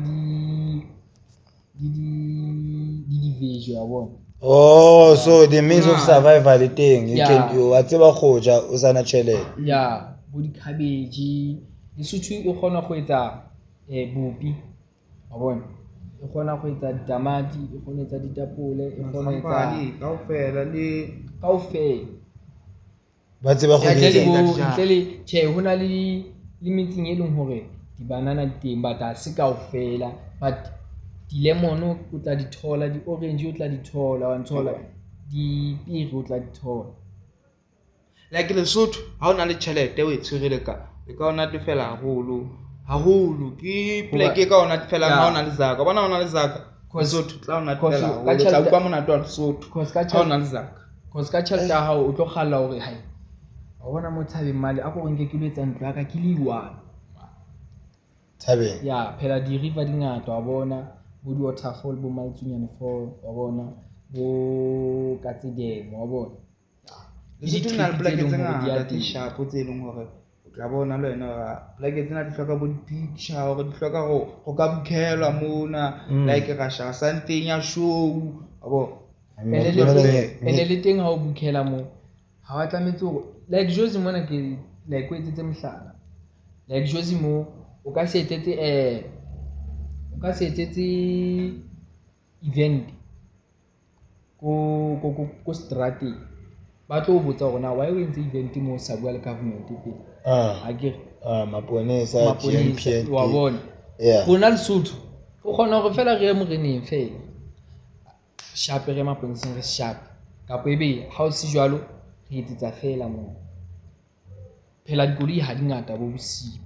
di vision wa bona Oh, so the means of survival thing. You Yeah. can you wa tseba go ja o sana tšhelete. ya bo di-cabbage lesotho e kgona go etsa bopi wa bona e kgona go etsa ditamati e kgona go etsa ditapole e kgona go etsa Masampane, kaofela le kaofela Ba tseba go Ya, di ntle le etsa. bo- ntle le tjhe ho na le metseng e leng hore di-banana di teng but ha se kaofela but di-lemon o tla di thola di-orange o tla di thola wa nthola dipiri o tla di thola like Lesotho ha o na le tjhelete o e tshwerele ka e ka o natefela haholo ke pleke e ka o natefela Yeah. ha o na le zaka bona o na le zaka Cause- Lesotho tla o cause natefela ka haholo tla tjhelete- utlwa monate wa Lesotho cause ka ha o na le zaka cause ka tjhelete ya hao o tlo kgalla hore hai wa bona mo thabeng male a ko re nke ke lo etsa ntlo ya ka ke le one Thabeng. ya phela di-river di ngata wa bona bo di-waterfall bo Maltsunyane fall wa bona bo Katsedemo wa bona Lesotho na le pleke tse Di-trip tse leng hore di ngata a tse teng. shapo tse leng hore o tla bona le wena hore pleke tsena di hloka bo di-picture hore di hloka go ka bukhelwa mona like ra shaka santeng ya show wa bona ene le teng ha o bukhela mo ha wa tlametse hore like Jozi mona ke like o etsetse mohlala like Jozi mo o ka se etsetse event ko strateng ba tlo o botsa hore na why o entse event mo sa bua le government pele ha ke Maponesa, maponesa wa GMPNP. bona Yeah. rona Lesotho o kgona hore fela re ye moreneng fela shape re maponeseng re shape kapo ebe ha o se jwalo re etsetsa fela moo phela dikoloi ha di ngata bo bosiu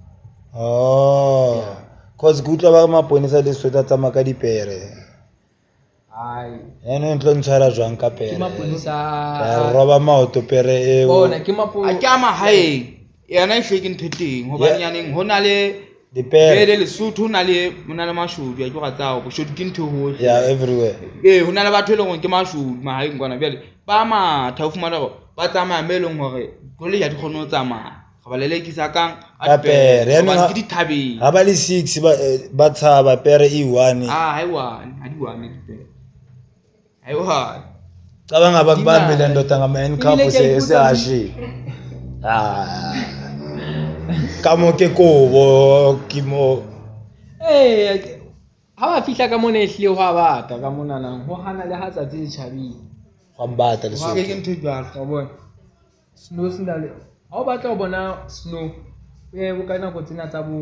Oh. Cause ke utlwa ba maponesa Lesotho a tsamaya ka dipere. ai Ene ntlo ntshwara jwang ka ke pere. maponesa Ra roba maoto pere eo. bona ke a ke a mahaeng yena e hleke ntho e teng hobane yaneng ho na le Dipere. le Lesotho ho na le mashodu a ke ga tsao boshodu ke ntho hohle Yeah, everywhere. ho na le batho e leng hore ke mashodu mahaeng kwana bjale ba matha o fumana gore ba tsamaya me e leng hore koloi ha di kgone ho tsamaya ga ba lelekisa kang Ka pere. hobane ke dithabeng Ha ba le 6 ba tshaba pere E1. ha di one dipere ha di one Cabanga bakubambile Dingata. ndoda ngama-handcuff Ebile ke a ikutlwa sehashi. Ka mo ke kobo ke mo ha ba fihla ka mona ehlile ho a bata ka monanang ho hana le ha tsatsi le tjhabile gambata ke Lesotho. ke ntho e jwalo wa bona snow se na le ha o batla ho bona snow o ka nako tsena tsa bo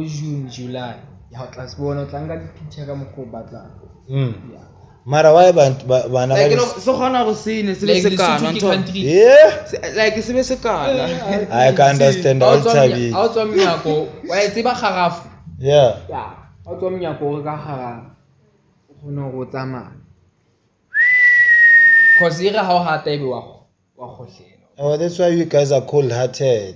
June July ya o tla se bona o tla nka di-picture ka mokgwa o batlang Yeah. Mara why bana ba like le se kgona go sene se be Like se Lesotho kana ke ntho country. Yeah, like se be se kana I can understand all thabile. ha o tswa menyako wa e tseba kgarafu Yeah. ya ha o tswa menyako o re ka kgarafu o kgona hore o tsamaya cause e re ha o hata ebe wa kgohlela Oh, that's why you guys are cold-hearted.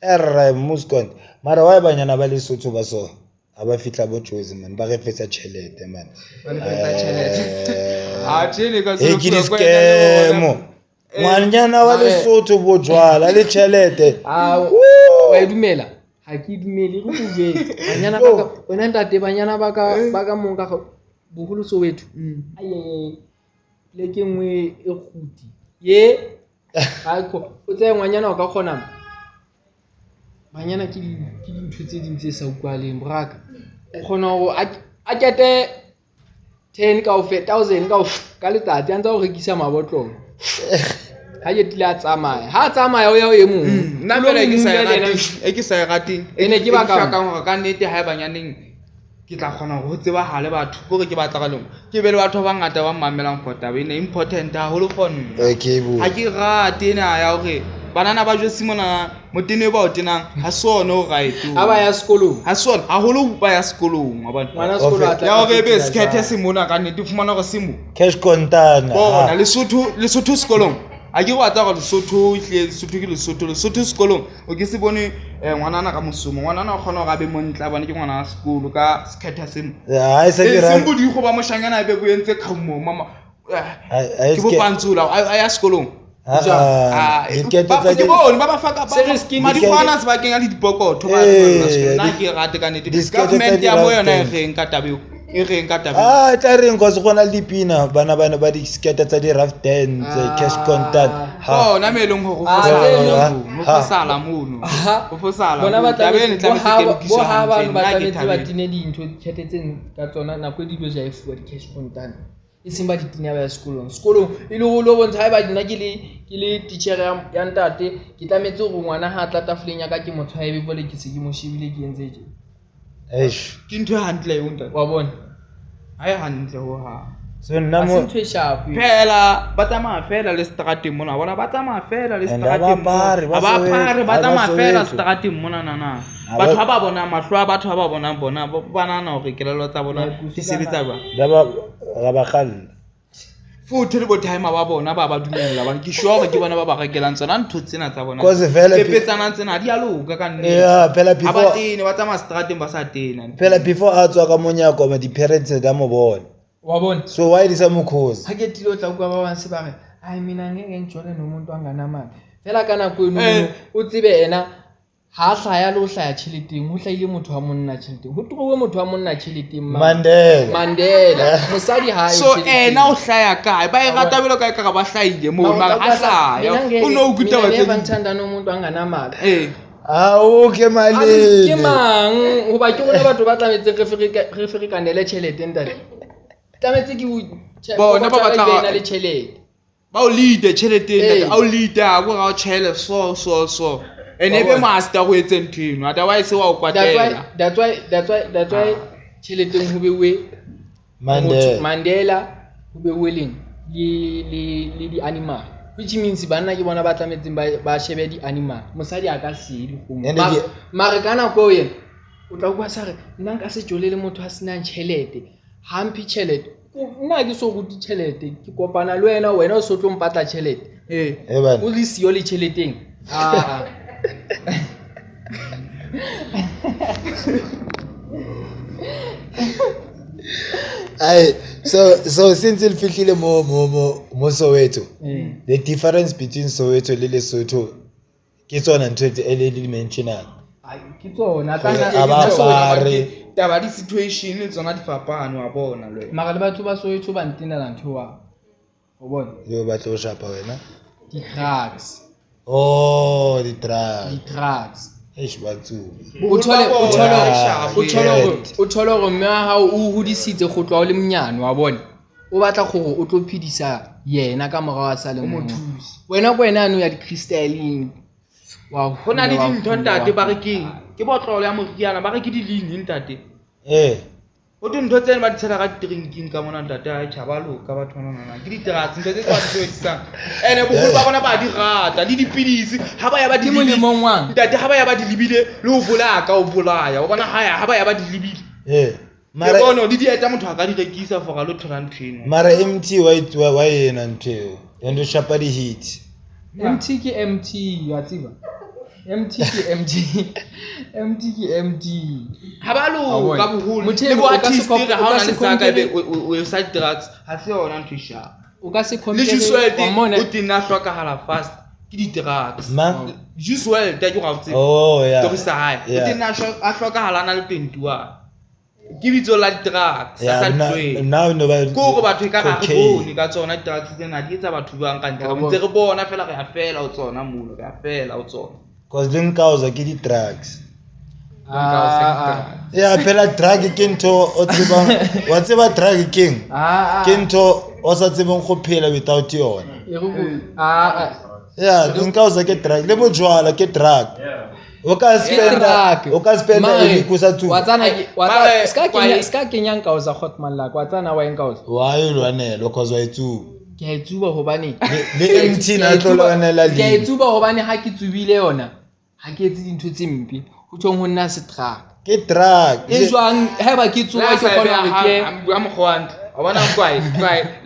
Erre muskon. Mara why banyana ba Lesotho ba so? Aba fitla bo Jozi man, ba re fetsa tšhelete man. ba le fetsa tjhelete a tjene ka E ke di-scam. Ngwanyana wa Lesotho bo jwala le tšhelete. wa e dumela ha ke dumele re go jwetse banyana ba ka wena ntate banyana ba ka mong ka boholo Soweto aye le ke nngwe e kguti ye ha ko o tse ngwanyana o ka kgona banyana ke dintho tse ding tse sa utlwaleng braka o kgona go a kete 10 ka 1000 ka letsatsi a ntse o rekisa mabotlolo ha ye tla tsamaya ha tsamaya o ya o e mong nna fela e ke sa e rateng Ene ke ba kang? hlakang hore ka nnete ha e banyaneng ke tla kgona ho tsebahale batho kore ke batla ka leng ke be le batho ba bangata ba mmamelang for taba ene important haholo for nna Okay bu. ha ke rate ena ya hore banana ba jwetse mona motene ba o tenang ha sone o right ha ba ya sekolong ha sone haholo ba ya sekolong wa bona ngwana sekolo a tla ya hore be skethe se mona ka nnete fumana gore se mo Cash kontana. bona Lesotho sekolong a ke go atsa go Lesotho hle Lesotho ke Lesotho sekolong o ke se bone ngwanana ka mosomo ngwanana o kgona go be montla bone ke ngwana wa sekolo ka skethe se mo Ha e se ke se ra. mo di go ba moshanyana be bo entse khamo mama Ha ke bo pantsula a ya sekolong Dikete tsa ke di. bone ba faka Se re skin madikwana se ba kenya le dipokotho ba Eh, nna ke rate ka nnete diskete tsa government ya mo yona e di-right reng ka tabeo e reng ka taba tla reng cause go na le dipina bana ba di-sketa tsa di-rough dance cash contant bona me leng gore go fosala mono go fosala bona ba tabeng bo ha abantu ba tlametse ba tine dintho tšheletseng ka tsona nako e dilo ja e fuwa di-cash contant e seng ba ditina ba ya sekolong e le go lo bontsha ba dina ke le teacher ya ntate ke tlametse go ngwana ha tla tafoleng ya ka ke motshwaebe bole ke se ke mo shebile ke entse je ke ntho e hantle yo ntate wa bona ha e hantle ho ha so nna a mo se ntho e sharp fela ba tsamaya fela le strateng mona bona ba tsamaya fela le And strateng abapare, mona ba apare ba ba tsamaya fela Soweto. strateng mona nana batho ba bona mahlo a batho ba bonang bona ba nana hore kelelo tsa bona di sebetsa ba ga ba galla futhi le botimer ba bona ba dumella ba ke sure ke bona ba ba rekelang tsona ntho tsena tsa bona Cause fela pepetsana tsena di a loka ka nne phela ha ba tene ba tsamaya strateng ba sa tena before a tswa ka monyako ma di-parents da mo bona wa bona so why di sa mokhosi ha ke tilo tla kwa ba bang se ba re ai mina ngeke ngijole nomuntu anganamali fela ka nako eno o tsebe ena ha hlaya lo hlaya tšheleteng ho hlaile motho wa monna tšheleteng ho trowe motho wa monna tšheleteng Mandela mosadi ha so ena o hlaya kae ba e rata belo kae ka ba hlaile mo mara ha hlaya o no kuta ba ba nthandana umuntu anganamali ke ke malele mang hoba ke rona batho ba tlametse re ferikanele tšhelete ntate tlametse ke bona ba batla na le tšhelete ba o lead tšheleteng a o lead a go ga o tšhele so ene be master go etse nthino otherwise wa o kwatela that's why tšheleteng ho bewe Mandela ho bewe leng le di-animal which means banna ke bona ba tlametseng ba shebe di-animal mosadi a ka se dikgomo mare ka nako ena o tla kwa sa re nna nka se tjolele motho a senang tšhelete hampi tšhelete nna ke so ruti tšhelete ke kopana le wena o so tlo mpatla tšhelete o le siyo le tšheleteng so since il fihlile mo Soweto the difference between Soweto le Lesotho ke tsona ntho tse e le mentionang ke tsona taba di situation tsona di fapane wa bona le mara le batho ba Soweto ba ntenela ntho wa o bona yo ba tlo shapa wena di-drugs di-drugs batsu o thole gore mme wa hao o hodisitse go tloa o le monyane wa bona o batla gore o tlo phedisa yena ka morao a sa le mothusi wena ko wena ano ya di-crystalling go na le dintho ntate ba re ke botlolo ya moriana ba re ke dilini ntate o dintho tsene ba di tshela ka drinking ka mona ntate a tšhabalo ka batho banana ke diterats ntho tse tsa di sebedisang ene bogolo ba bona ba di rata le dipidisi ha ba ya ba di molemong wang ntate ha ba ya ba di libile le ho bolaya o bolaya o bona ha ba ya ba di libile mara bona di dieta motho a ka di rekisa for a lo thola nthweno mara MT wa yena ntho endo shapa di hit MT ke MT wa tsiba MT ha ba lo ka boholo le bo artist ga ona le saka be o sa drugs ha se ona ntho sha o ka se le juswell o tina hloka hala fast ke di drugs juswell ta go gautse to sa hae o tina a hloka hala na le 21 ke bitso la drugs sa tloe no ba go batho ka ga bone ka tsona drugs tsena di etsa batho bang ka ntle ntse re bona fela re a fela o tsona mulo re a fela o tsona cause ding causa ke di drugs phela drug ke ntho o tsebang wa tseba drug king ke ntho o sa tsebeng go phela without yona ding causa ke drug le bojwala ke drug o ka spenda e kusa tu ska kenyang causa hotman la kwa tsana wa encausa wa ilwanelo cause wa itsu ke a itsuba hobane le MT na tlo lwanela ke a itsuba hobane ha ke tsubile yona ha ke etse dintho tse mpe ho tshong ho nna se truck ke drug e jwang ha ba ke tsuba ke kgona ho ke a mogwanda wa bona kwai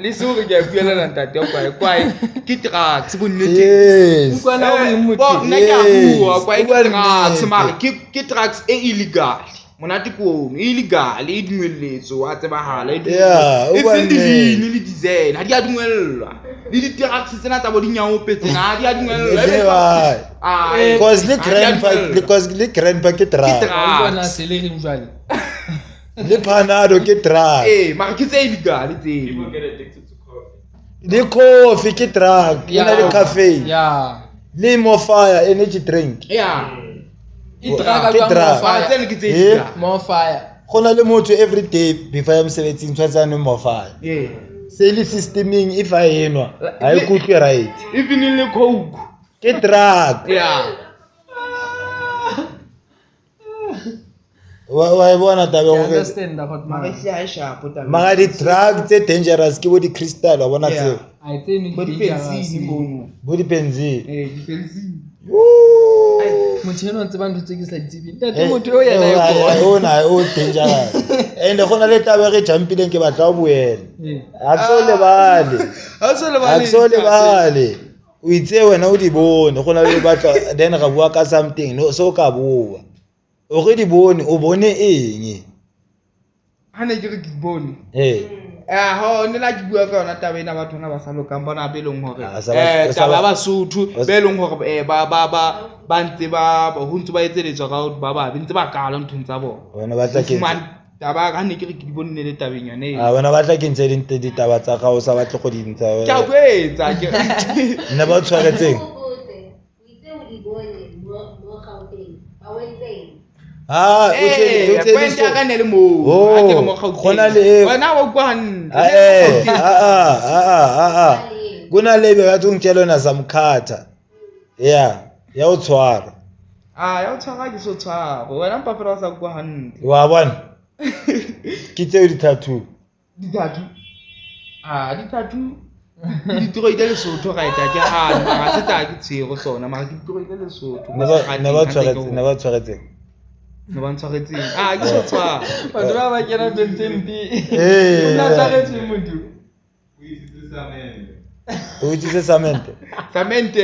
le se re ke buela la ntate kwai ke drugs bonnete ukwana o bo nna ke a bua kwai ke drugs mara ke drugs e illegal monate ko illegal e dumelletswe wa tsebahala e seng dilini le diesel ha di a dumellwa le di drugs tsena tsa bo dinyaope tsena ha di a dumellwa because le grandpa ke drug ukwana se le reng jwale le Panado ke drug mara ke tse illegal tse. le coffee ke drug e na le caffeine Yeah. le Morfire energy drink Yeah. E drug ke ka drug. Tsene ke tse Eh? illegal. more fire. gona le motho every day before ya mosebetsing tshwanetse a nwe Morfire Yeah. se le systeming if a enwa ha e kutlwe right Even in the coke. ke drug Yeah. wa e bona tabe I gore understand that hot Mara man. ke a sharp ta. mara di drug tse dangerous ke bo di crystal wa bona Yeah. tseo I think Bo di fancy bono. bo di benzene Di fancy. motho eno ntse ba ntho tse ke sa ditsebeng tate motho eo yena e ko ona o dangerous and gona le tabe re jumpileng ke batla o boela ha ke so lebale Ha so le ha ke so lebale o itse wena o di bone gona le batla then ra bua ka something no so ka bua o re di bone o bone eng Ha ne ke re ke bone. eh Ha ne la ke bua ka yona taba ena batho na ba sa lokang bona be leng hore Ah, sa ba- sa taba ba- ba Basotho be leng hore ba ntse ba ho ntse ba etseletswa ka ba ba ntse ba kala nthong tsa bona. wena batla ke Taba ha ne ke re ke di bone le tabeng yone e. a wena batla ke ntse ditaba tsa gago sa batle go di ntsha Ke a boetsa ke nne ba tshwaretseng ha point ya ka ne le moo. Oh, Ha ke re mo Gauteng. gona le eo. Wena wa kwa hantle. kuna lebe bathi ngitshela wena samkhatha ya o tshwara Ya o tshwara ke so tshwara. Wena mpa fela o sa kwa hantle. wa bona ke tseo di tattoo Ditatu. Ditatu. Di troide le Sotho ga eta ke ha mara se tsa ke tshego sona mara di troide le Sotho. ne ba tshwaretseng Ne ba ntshwaretseng. Ke so tshwara. batho ba ba kena bentempi Eh. o na tshwaretse motho o itsitse samente Samente.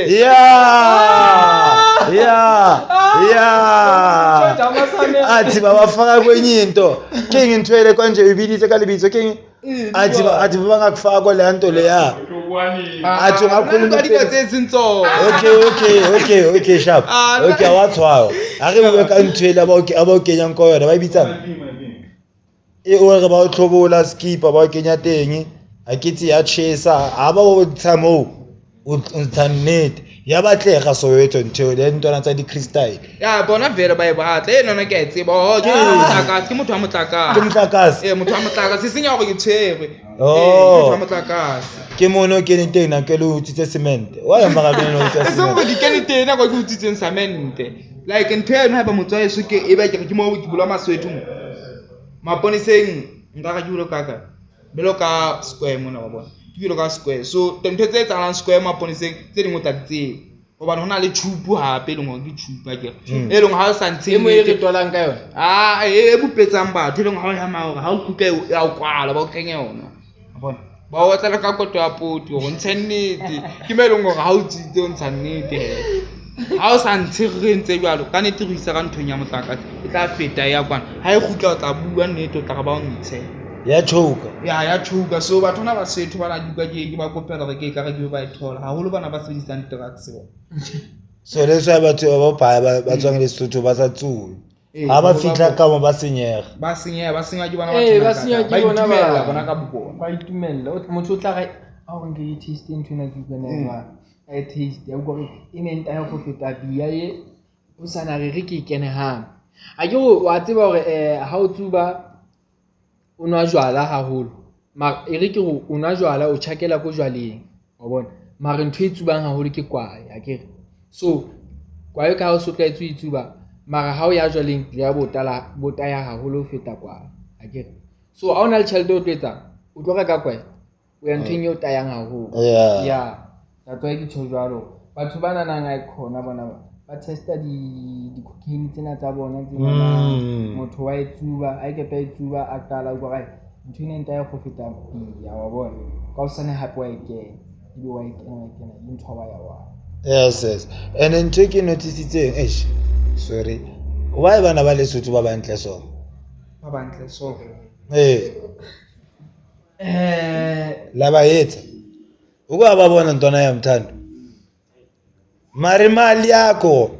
athi babafaka kwenye into ke ngithwele konje ibidise ka lebitso ke athi bangakufaka le nto leya athi ungakhuluma Ba di ka tse sentso. okay sharp okay wa tshwao a re bue ka nthwele aba o kenyang ko yona ba ibitsang e o re ba o tlhobola skipa ba o kenya teng a kitse ya chesa ha ba o tsamo o ntannete ya batlega Soweto ntho le ntwana tsa di crystal Bona vele ba e batla e nona ke a tseba ke motlakase ke motho wa ke motlakase. motlakase Motho wa motlakase senya gore ke tshwere. Oh. Motho wa motlakase. ke mono ke neng teng na ke le utsitse cement wa ya magabene no E se go di kene tena go ke utsitseng samente. Like ntho eno ha ba motswa eso ke e ba ke mo ke bulwa Maswetho mo. Maponeseng nka ga ke bulo kaka. Belo ka square mona wa bona. Ke bulo ka square. So ntho tse tsalang square maponeseng tse dingwe tsa tseo. Hobane hona le chupu hape le ngwe ke chupu a ke. E leng ha o sa e mo e re ntsheng. tolang ka yona E bopetsang batho e leng ha o ya maore ha o kuka ya o kwala ba o kenya yona. Bona. Ba o tla ka koto ya poti go ntsha nnete. Ke me leng gore ha o tsitse o ntsha nnete he. Ha o sa ntshe re ntse jalo ka nete re isa ka nthong ya motlakase e tla feta ya kwana ha e gutla o tla bua nnete o tla ga ba o ntshe ya choka ya chuka so batho na ba setho ba na duka ke ba kopela re ke ka re ke ba e thola haholo bana ba sebedisang drugs bo so le swa batho ba tswang le Sotho ba sa tsuwe ha ba fitla ka mo ba senyega ba senya ke bana ba senya ke bona itumela bona ka bokona ba itumella motho o tla ga a o nke e taste ntho ena ke bona ba a taste ya go e menta ya go feta bia e o sana re ke kene ha a ke wa tseba hore ha o tsuba o nwa jwala haholo ma e re ke go o nwa jwala o tshakela go jwaleng wa bona mara ntho e tsubang haholo ke kwae a ke so kwae ka ha o sotla e tsuba mara ha o ya jwaleng le ya botaya haholo ho feta kwae a ke so a ona le tšhelete o tletsa o tlo reka kwae o ya nthong eo tayang haholo ya that's why ke tsho jwalo batho ba nanang a khona bona ba testa di-cocaine tsena tsa bona tse motho wa e tsuba a ke ta e tsuba a qala go ga ntho ene nta ya go feta ya wa bona ka o sane hape wa e kena ebe wa e kena ntho ba ya wa yes and then take notice sorry why bana ba le Sotho ba bantle so ba bantle so la ba etsa uku aba bona ntwana ya mthando mari mali yakho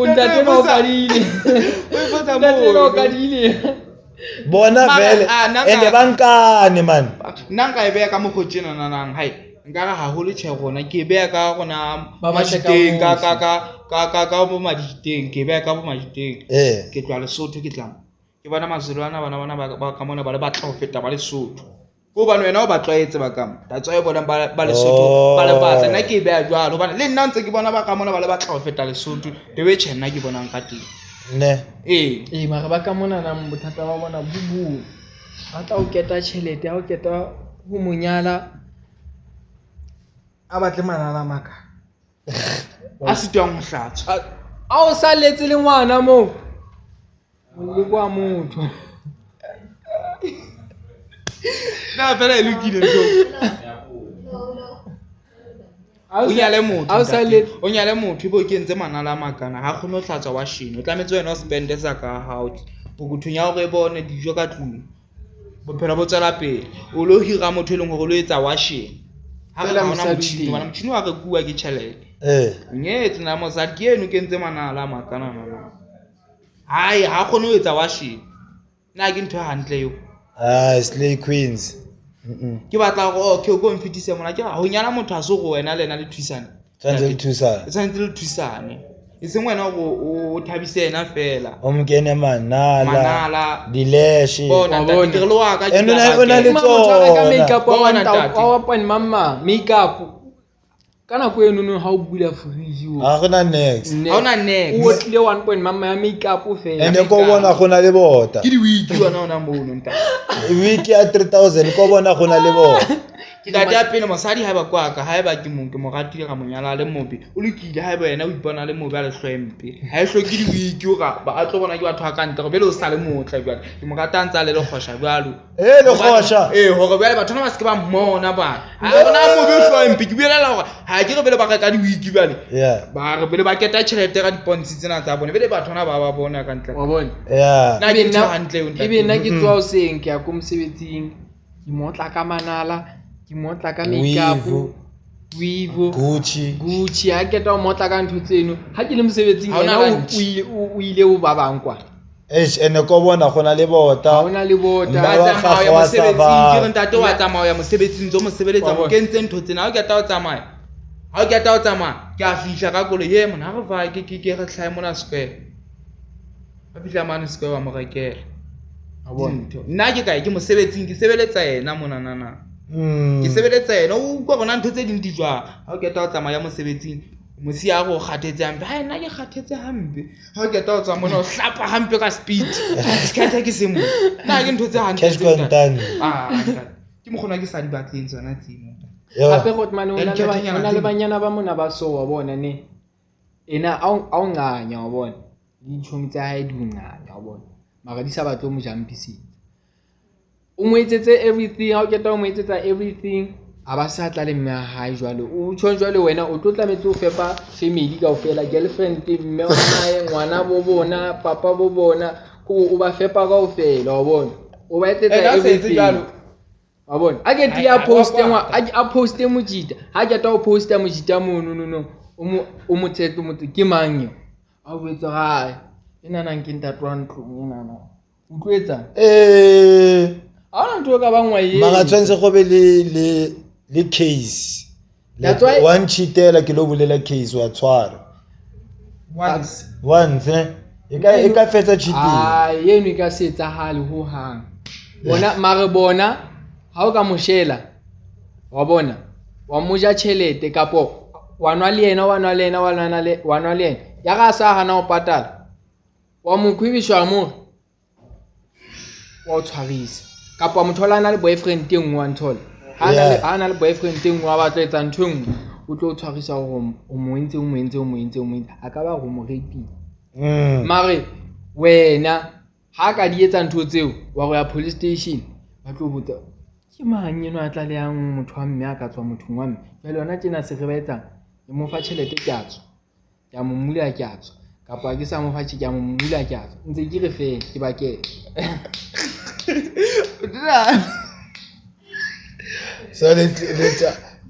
Ntate no kadile. Ntate no kadile. bona Mara, vele nna ende bankane man nna nka e beya ka mokgwa tjena nanang hai nkare haholo tjhe gona ke e beya ka gona Ba batle ka majiteng mose. ka bo majiteng ke e beya ka bo majiteng ke tloa Lesotho ke tlang ke bona mazulu ana bana ba ka mona ba le batla ho feta ba Lesotho ko bana wena o ba tlwaetse ba kama that's why bona ba Lesotho ba le batla nna ke e beya jwalo hobane le nna ntse ke bona ba ka mona ba le batla ho feta Lesotho the way tjhe nna ke bonang ka teng ne Mara ba ka mona na bothata ba bona bubu. Ha tla o keta tjhelete, ha o keta ho monyala. A batle manala maka. a sitwang ho hlatswa A o saletse le ngwana mo. Le kwa motho. na fela e lokile ntho o nyale motho A o saletse. o nyale motho bo kentse manala a makana ha kgone ho hlatswa washini o tlametse wena o spende sa ka hao bokuthung ya hore e bone dijo ka tlung bophelo bo tswela pele o lo hira motho e leng hore o lo etsa washini ha re Fela ha ona mosadi motjhini teng. bana motjhini wa rekuwa ke tjhelete nyetse na mosadi ke eno kentse manala a makana na hai ha kgone ho etsa washini na ke ntho e hantle eo slay queens ke batla gore okay o go mfitise mona ke ho nyala motho a so go wena le ena le thusane tshwanetse le thusana e tshwanetse le thusane e seng wena o thabise ena fela o mokene manala manala dileshi bona Bona. ntate ke re le wa ka And o na le Motho a reka tsona. makeup wa Bona 1000 ntate. wa 1 mama makeup. Ka nako eno no ha o bula fridge o. ga gona next ha ona next O tlile 1 mama ya makeup fela. ende ko bona go na le bota ke di wiki wana ona mono ntate wiki ya 3000 ko bona go na le bota ntate ya pele mosadi ha ba kwaka ha ba ke mong ke mo ratile ga monyala le mobe o lokile ha ba yena o ipona le mobe a le hlwempe ha e hloke di wiki o ga ba a tlo bona ke batho a kante go bele o sa le motla jwale ke mo rata ntse a le lekgosha jwalo le kgosha hore bjale batho ba se ke ba mmona bana ha bona mobe o hlwempe ke buelela hore ha ke re bele ba reka di wiki bjale ba re bele ba keta tjhelete ka dipontshe tsena tsa bone bele batho na ba bona ka ntle Wa bona. nna ke ntho hantle eo ntate. Ebe nna ke tswa hoseng ke ya ko mosebetsing. Ke motla ka manala, ke motla ka makeup, weave, Gucci ha ke ta o motla ka ntho tseno. Ha ke le mosebetsing Ha ona yena lunch. o ile o ba bang kwa. ene ko bona go na le Ha bota ona le bota. Mma Ba wa tsamaya gago ya wa mosebetsing Savannah. ke re ntate wa tsamaya ya mosebetsing tso mo sebeletsa Wa mo bona. kentse ntho tsena ha o keta o tsamaya ha o keta o tsamaya ke a fihla ka koloi ye mona ha re va ke re hlae mona square ba fihla mane square wa mo rekela Wa bona. dintho nna ke kae ke mosebetsing ke sebeletsa yena mona nana ke sebeletsa yena o utlwa bona ntho tse ding di jwang ha o keta o tsamaya ya mosebetsing mosi ya go kgathetse hampe ha nna ke kgathetse hampe ha o keta o tswa mona o hlapa hampe ka speed skata ke se mo nna ke ntho tse hantle cash tseo ntate. contant ntate. Ke mokgona ke sa di batleng tsona tseno Hape go tmane Ya dikgethanyana ona le tseo. banyana ba mona ba so wa bona ne. Ena a o nganya wa bona. Di tshomi tsa hae di nganya wa bona. Mara di sa batle mo jampisitse. O mo etsetse everything, ha o keta o mo etsetsa everything. A ba sa tla le mme ya hae jwale. O tshwa jwale wena o tlo tlametse o fepa family kaofela, girlfriend, mme wa hae, ngwana bo bona, papa bo bona, ko o ba fepa kaofela wa bona. O ba etsetsa Ena se etse everything. jwalo. Wa bona a ke tia poste ngwa a poste mojita ha ke ta o posta mojita mono no o mo tsetso motse ke mang yo a o etsa gae ena nang ke ntate wa ntlong ena na o tloetsa a ona ntho ka bangwa ye manga tshwanetse go be le case That's why- one cheatela ke lo bolela case wa tshwara once e ka fetsa cheating yeno e ka se etsagale ho hang bona mare bona ha o ka moshela wa bona wa moja tjhelete kapo wa nwa le yena wa nwa le yena ya ga sa hana o patala wa mo khwibishwa mo wa o tshwarisa kapo motho la na le boyfriend e nngwe wa nthola ha na le boyfriend e nngwe wa batla etsa ntho e nngwe o tlo o tshwarisa gore o mo entse a ka ba go mo rapile mare wena ha ka di etsa ntho tseo wa go ya police station ba tlo botsa ke mang eno a tlalehang motho wa mme a ka tswa mothong wa mme jwale yona tjena se re ba etsang e mo fa tjhelete ke a tswa ke a mo mmula ke a tswa kapa ke sa mo fa ke a mo mmula ke a tswa ntse ke re fela ke bakela so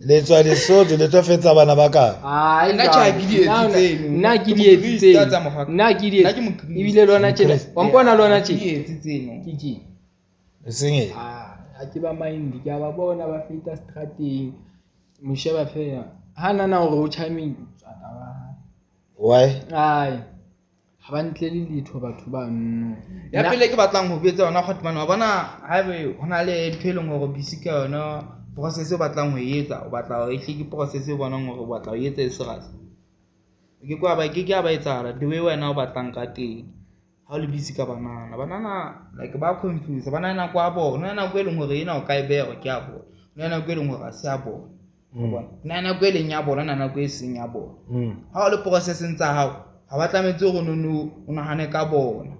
le tswa Lesotho le tlo fetsa bana ba ka Ai, Nna tjha ke di etse tseno. nna ke Ke di mo-Christ etse a tsamaya. nna ke di Nna ke etse mo-Christ. ebile lona tjena wa mpona lona Ke di tjena etse tseno. ke ke e senge ha ke ba mind ke a ba bona ba feta strateng mosheba fela ha nana hore o charming why ai ha ba ntle le letho batho ba nno Ya pele ke batlang ho botsa yona Khotman wa bona haebe hona le ntho e leng hore busy ka yona process o batlang ho etsa o batla ho ke process o bonang hore o batla ho etsa e serious ke kwa ba ke ba etsa the way wena o batlang ka teng ha o le busy ka banana like ba confuse banana kwa bona nna go e leng hore ena o ka e bego ke a bona nna go e leng hore a se a bona bona nna go e leng ya bona nna go e seng ya bona ha o le process ntsa hao ha ba tlametse go no o nahane ka bona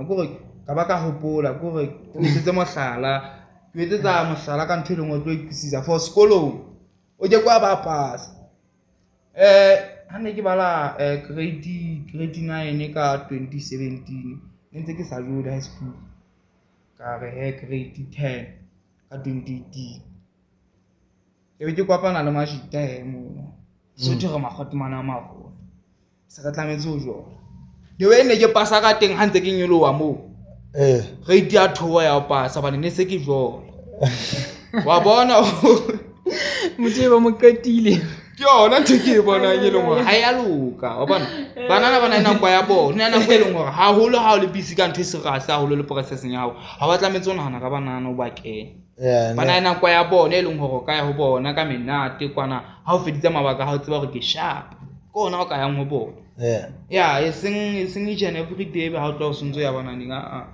gore ka ba ka hopola gore o ntse mohlala o etsetsa mohlala ka ntho e leng o tlo ikisisa for sekolong o je kwa ba pass ha ne ke bala grade 9 ka 2017 ntse ke sa jole high school ka re grade 10 ka 2018 e be ke kopana le mashita mo so tlo re Makhotmane a magolo se ka tlametse ho jona the way ne ke pasa ka teng ha ntse ke nyolowa mo grade ya 2 ya pasa bane ne se ke jole wa bona motjeba mo qetile ke yona ntho ke bona ke leng hore ha ya loka wa bona bana ena kwa ya bona nna go eleng hore ha holo ha o le busy ka ntho e serious ha holo le processing ya hao ha ba tlametse o nahana ka banana o ba kene bana ena kwa ya bona eleng hore ka ya ho bona ka menate kwana ha o feditse mabaka ha o tseba hore ke sharp ko ona o ka yang ho bona e seng each and every day ha o tla o sontso ya bona ninga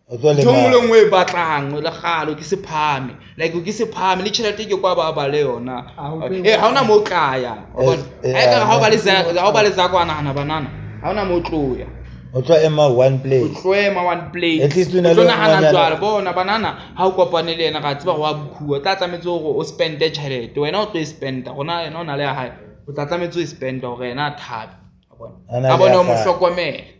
o tlo le thongolongwe e batlang le galo ke sephame like ke sephame le tšhelete ke kwa ba le yona ha ona mo tlaya wa bona ha o ba le zakwana hana banana ha ona mo tloya o tlo ema one place one place at least o na le tsona hana ngwanyana. tswala bona banana ha o kopane le yena ga tseba go a bukhuwa tla tlametse gore o spende tšhelete wena o tlo e spenda gona yena o na le ya hae o tla tlametse o e spenda gore yena a thabe wa bona a bona o mo hlokomela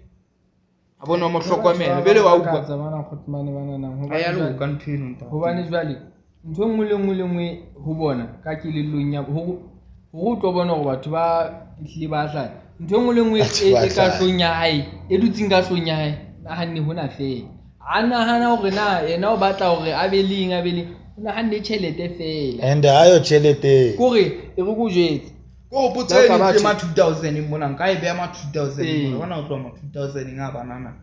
a bona o mo hlokomela bele wa utlwa bana Khotmane bana ha ya loka ntho eno nta hobane jwale ntho engwe le ngwe ho bona ka ke lelong ya ho tlo bona hore batho ba hle ba hla ntho engwe le ngwe e ka hlong ya hae e dutseng ka hlong ya hae nahanne hona fela a nahana hore na yena o batla hore a be leng o nahanne tjhelete fela and ayo tšhelete kore e re go jetse go botse ke ma 2000 mona nka e be ma 2000 bona o tlo ma 2000 nga banana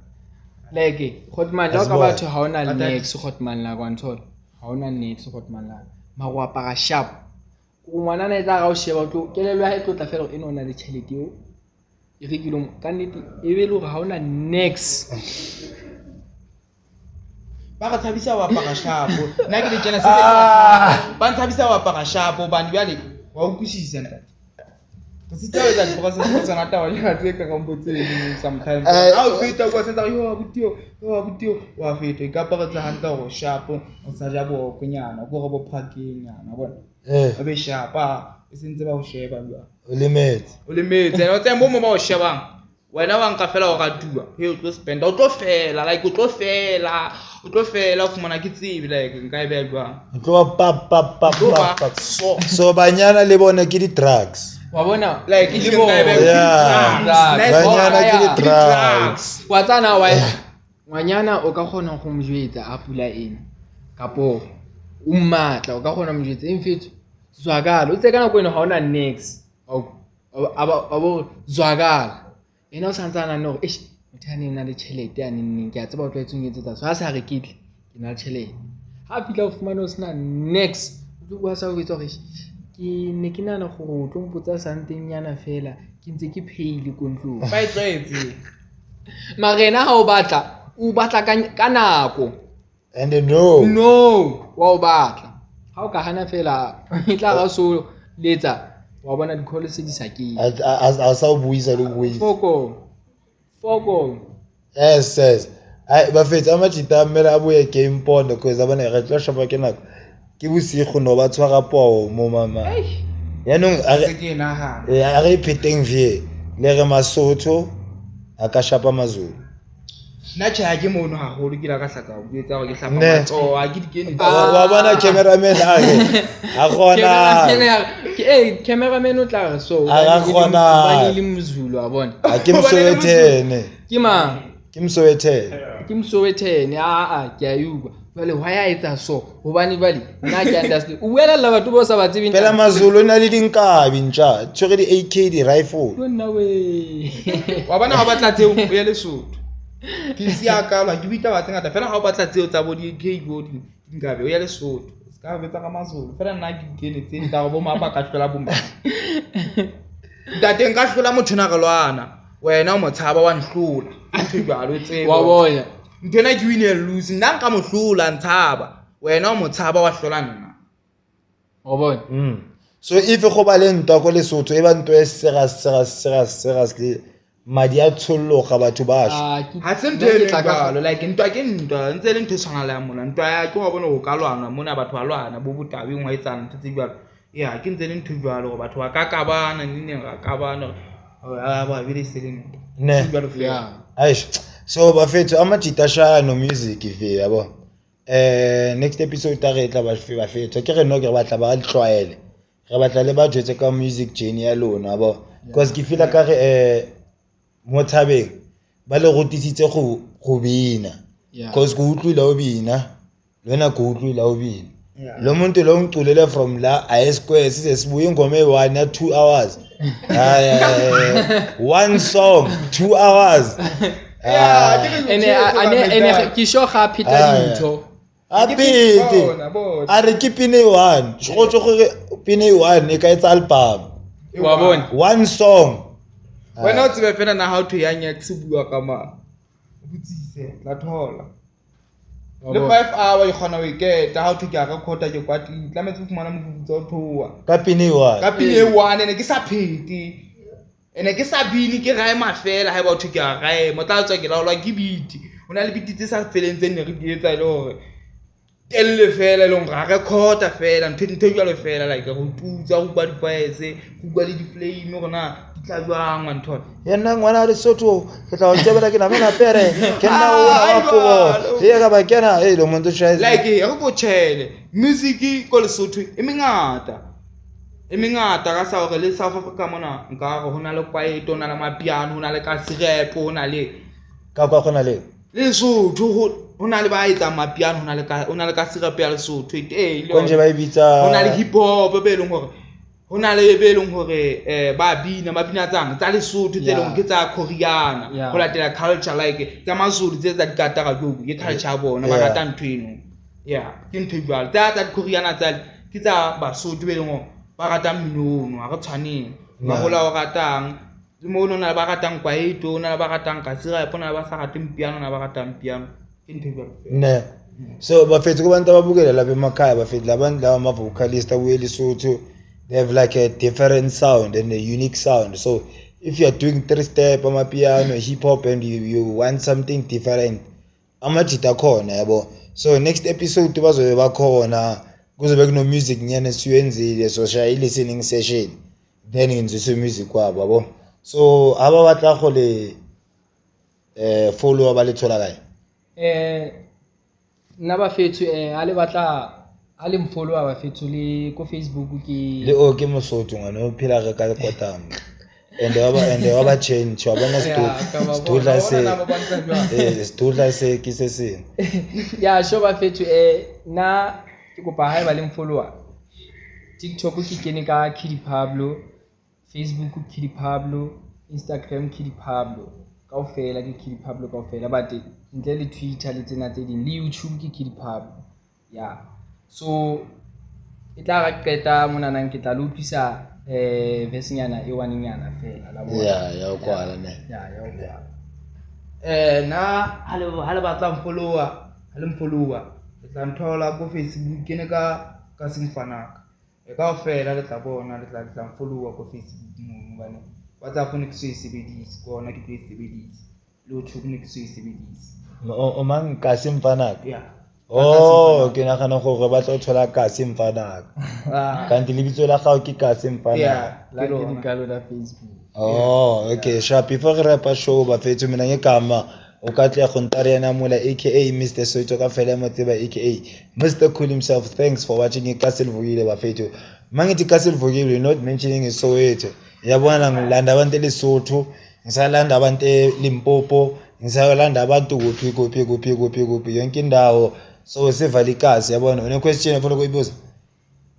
like Khotmane la ka batho ha ona next Khotmane la kwanthola ha ona next Khotmane la magwa para sharp o ngwana na etla ga o sheba o tlo kelelo ya e tlo tla fela e nona le tšhelete eo e rekilong ka nnete e be le hore ha ona next ba ga thabisa wa para shapo nna ke le tjena se ba thabisa wa para shapo bani bale wa ukusisa ntate ke se tao etsa process tsona tawa ya tse ka kampotse sometimes ha o feta kwa sentse yo butio wa feta ka paretsa hanta go shapo o sa ja bo kunyana go go parking yana bona a be shapa e sentse ba o sheba jwa o lemetse o tse mo ba o shebang wena wa nka fela o ga tua he o tlo spend o tlo fela like o tlo fela o fumana ke tsibi like nka e be jwa o tlo pa so banyana le bona ke di drugs wa bona like le bo banyana ke di drugs wa tsana wa ngwanyana o ka kgona go mjwetsa a pula ena kapo o mmatla o ka kgona mjwetsa e mfetso zwakala o tse kana kwena ha ona next abo zwakala ena o santsana no mthane o na le tšhelete ya neng ke a tseba o tlo etsetsa so ha sa re kitle ke na le tšhelete ha fitla o fumana o sena next o bua sa o etsa gore ke ne ke nana gore o tlo mpotsa something nyana fela ke ntse ke pheile ko ntlong ba itsetse marena ha o batla ka nako and no wa o batla ha o ka hana fela e tla ga so letsa wa bona di call se di sa ke a sa o buisa le buisa foko yes ai ba fetsa matšita mmela a boye game pondo cause abana re tla shapa ke nako ke bosigo no ba tshwara poo mo mama yaanong a re pheteng vie le re Masotho a ka shapa Mazulu nna tjhe ha ke mono haholo ke la ka hlaka o etsa gore ke hlapa Ne. matsoho ha ke di kene wa bona cameraman a re a gona cameraman o tla re so A ga kgona. hobane le mzulu wa bona a ke Msowethene ke mang ke Msowethene ke Msowethene ke a utlwa jwale why a etsa so hobane jwale nna ke understand o buela la batho ba sa ba tsebeng pela mazulu na le dinkabi ntja tshwere di AK di rifle nna we wa bona ha o batla tseo o ye Lesotho ke sia ka la ke bitla ba tsengata fela ha o batla tseo tsa bo di AK bo di ngabe o ye Lesotho ska betsa ka mazulu fela nna ke kene tseni ka go bo mapa ka hlola bomba dateng ka hlola motho na re lwana wena o motshaba wa nhlola ntho jalo tsebo wa bona ntena ke win and lose nna nka mohlola ntshaba wena o motshaba wa hlola nna wa bona so if go ba le ntwa ko Lesotho e ba ntwa e seriously madi a tshologa batho ba sha ha se ntho e jalo like ntwa ke ntwa ntse le ntho e tshwana le ya mona ntwa ya ke wa bona go ka lwana mona batho ba lwana bo botabeng wa etsana ntse tse jalo ya ke ntse le ntho jalo go batho ba ka kabana nne ga kabana ba bile seleng ne jalo fela aish so bafethu amajita shaya no music ve yabo next episode ta re tla ba bafethu ke re no ke batla ba tlwaele re batla le ba jwetse ka music journey ya lona yabo because ke feel ka re mo thabeng ba le rotisitse go bina because go utlwile o bina lona go utlwile o bina lo muntu lo ngiculele from la I square size sibuye ingoma e1 ya 2 hours one song 2 hours ene ke sho ga pheta dintho apete a re ke pine 1 go tso gore pine 1 e ka etsa album wa bona one song wena o tsebe fela na how to yang ya tsebua ka ma botsise la thola le 5 hour e khona we get how to ga ka khota ke kwati tlametse fumana mofutso o thoa ka pine 1 ka pile 1 ene ke sa pheti ene ke sa bini ke gae mafela ha ba o thuke gae mo tla tswa ke laolwa ke biti ona le biti tse sa feleng tse ne re di etsa ile hore telle fela le ngwa recorda fela ntho jalo fela like go tutsa go ba di-voice go bua le di-flame gona di tla jwang ntho yena ngwana le Lesotho ke tla o tsebela ke na mena pere ke nna o wa go e ga ba kena lo muntu tshai like e go botshele music ko Lesotho e mengata ka sa gore le South Africa mona nka go hona le kwaito na le mapiano hona le ka rap hona le ka kwa gona le Lesotho hona le ba etsa mapiano hona le ka rap ya Lesotho konje ba ibitsa hona le hip hop be leng gore hona le be leng gore ba bina mabina tsa Lesotho tse leng ke tsa Koreana go latela culture like tsa mazulu tse tsa dikata ga jogo ke culture ya bona ba rata ntho eno ke ntho e jwalo tsa Koreana tsa ke tsa Basotho be leng ba rata mminono ga re tshwaneng ba gola o ratang le mo nona ba ratang kwaito nona ba ratang ka sira pona ba sa ratang piano na ba ratang piano ke ntho e jwalo ne so bafethu kubantu ababukela lapha emakhaya bafethu labantu lawa ama vocalist abuye Lesotho they have like a different sound and a unique sound. So if you are doing 3-step on piano, hip hop, and you want something different, amajita khona yabo. So next episode bazoba khona kuzobe no music nyane siyenzile so shaya listening session then ngizise music kwabo yabo. So aba batla go le follow ba le thola kae nna ba fethu a le batla a le mfollow ba fethu le ko Facebook ke le o ke Mosotho ngwana o phela re ka kotang and wa change wa bona stula se ke se se ya sho ba fethu na ke kopa ha ba le mfollower TikTok ke kene ka Kidi Pablo, Facebook Kidi Pablo, Instagram Kidi Pablo kaofela ke Kidi Pablo kaofela but ntle le Twitter le tsena tse ding le YouTube ke Kidi Pablo ya so e tla ra qeta mona nang ke tla lo utlwisa verse nyana e one nyana fela la bona ya o kwala ne ya o kwala na hale batla mfollower le tla nthola ko Facebook ke ne ka Simfanaka e kaofela le tla bona le tla mfollower ko Facebook mo bana WhatsApp ne ke se sebedise kona ke tlo e sebedise le YouTube ne ke se sebedise o mang ka Simfanaka ya oh ke nagana gore ba tla thola ka Simfanaka kanti lebitso la gago ke ka Simfanaka la ke dikalo la Facebook oh okay sharp before re rapa show ba fethu mina ngegama o Katlego Ntariana Mula aka Mr. Soweto ka fela mo tseba aka Mr. Cool himself. Thanks for watching Ikasi Livukile bafethu. Mangithi Ikasi Livukile, we're not mentioning Soweto. Yabona ngilanda abantu eLesotho, ngisalanda abantu eLimpopo, ngisalanda abantu kuphi yonke indawo. So sivale ikasi yabona. Une question ufuna ukuyibuza?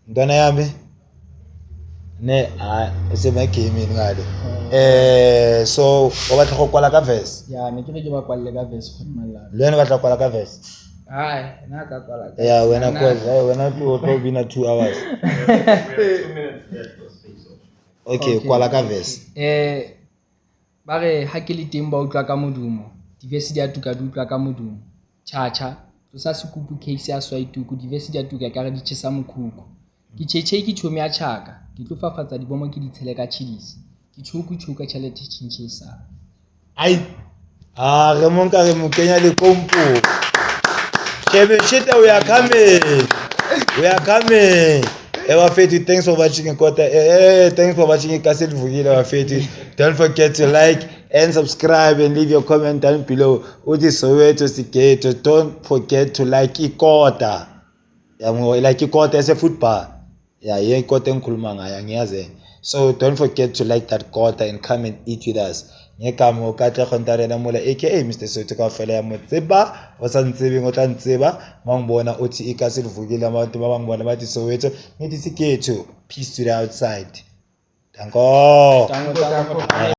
Ntwana yami ne sema game ngale. So o batla go kwala ka verse. ya ne ke re ke ba kwalle ka verse go mmalla Le wena batla kwala ka verse. Hayi, na ka kwala. Yeah, wena tu o bina 2 hours. Okay, kwala ka verse. ba re ha ke le teng ba utlwa ka modumo diverse di atuka di utlwa ka modumo chacha so sa sekupu case ya swaituku diverse di atuka ka re di tshesa mokhuku ke cheche ke chomi ya chaka ke tlo fafatsa di bomo ke di tshele ka chilisi ke chuka chalete chinchisa Ai. Re monka re mo kenya le kompo. Kevin Shita, we are coming. We are coming. Bafethu, thanks for watching thanks for watching Ikasi Livukile bafethu. Don't forget to like and subscribe and leave your comment down below. Uthi Soweto Sigeto. Don't forget to like Ikota. Like Ikota as a football. Yeah, Ikota enkhuluma ngayo ngiyazi. So don't forget to like that Kota and come and eat with us. Ngekamo Katlego Ntariana Mula aka Mr. Soweto ka fela ya motseba o sa ntsebi ngo tla ntseba mangibona uthi Ikasi Livukile abantu babangibona bathi Soweto ngithi Sigeto. Peace to the outside. Danko. tango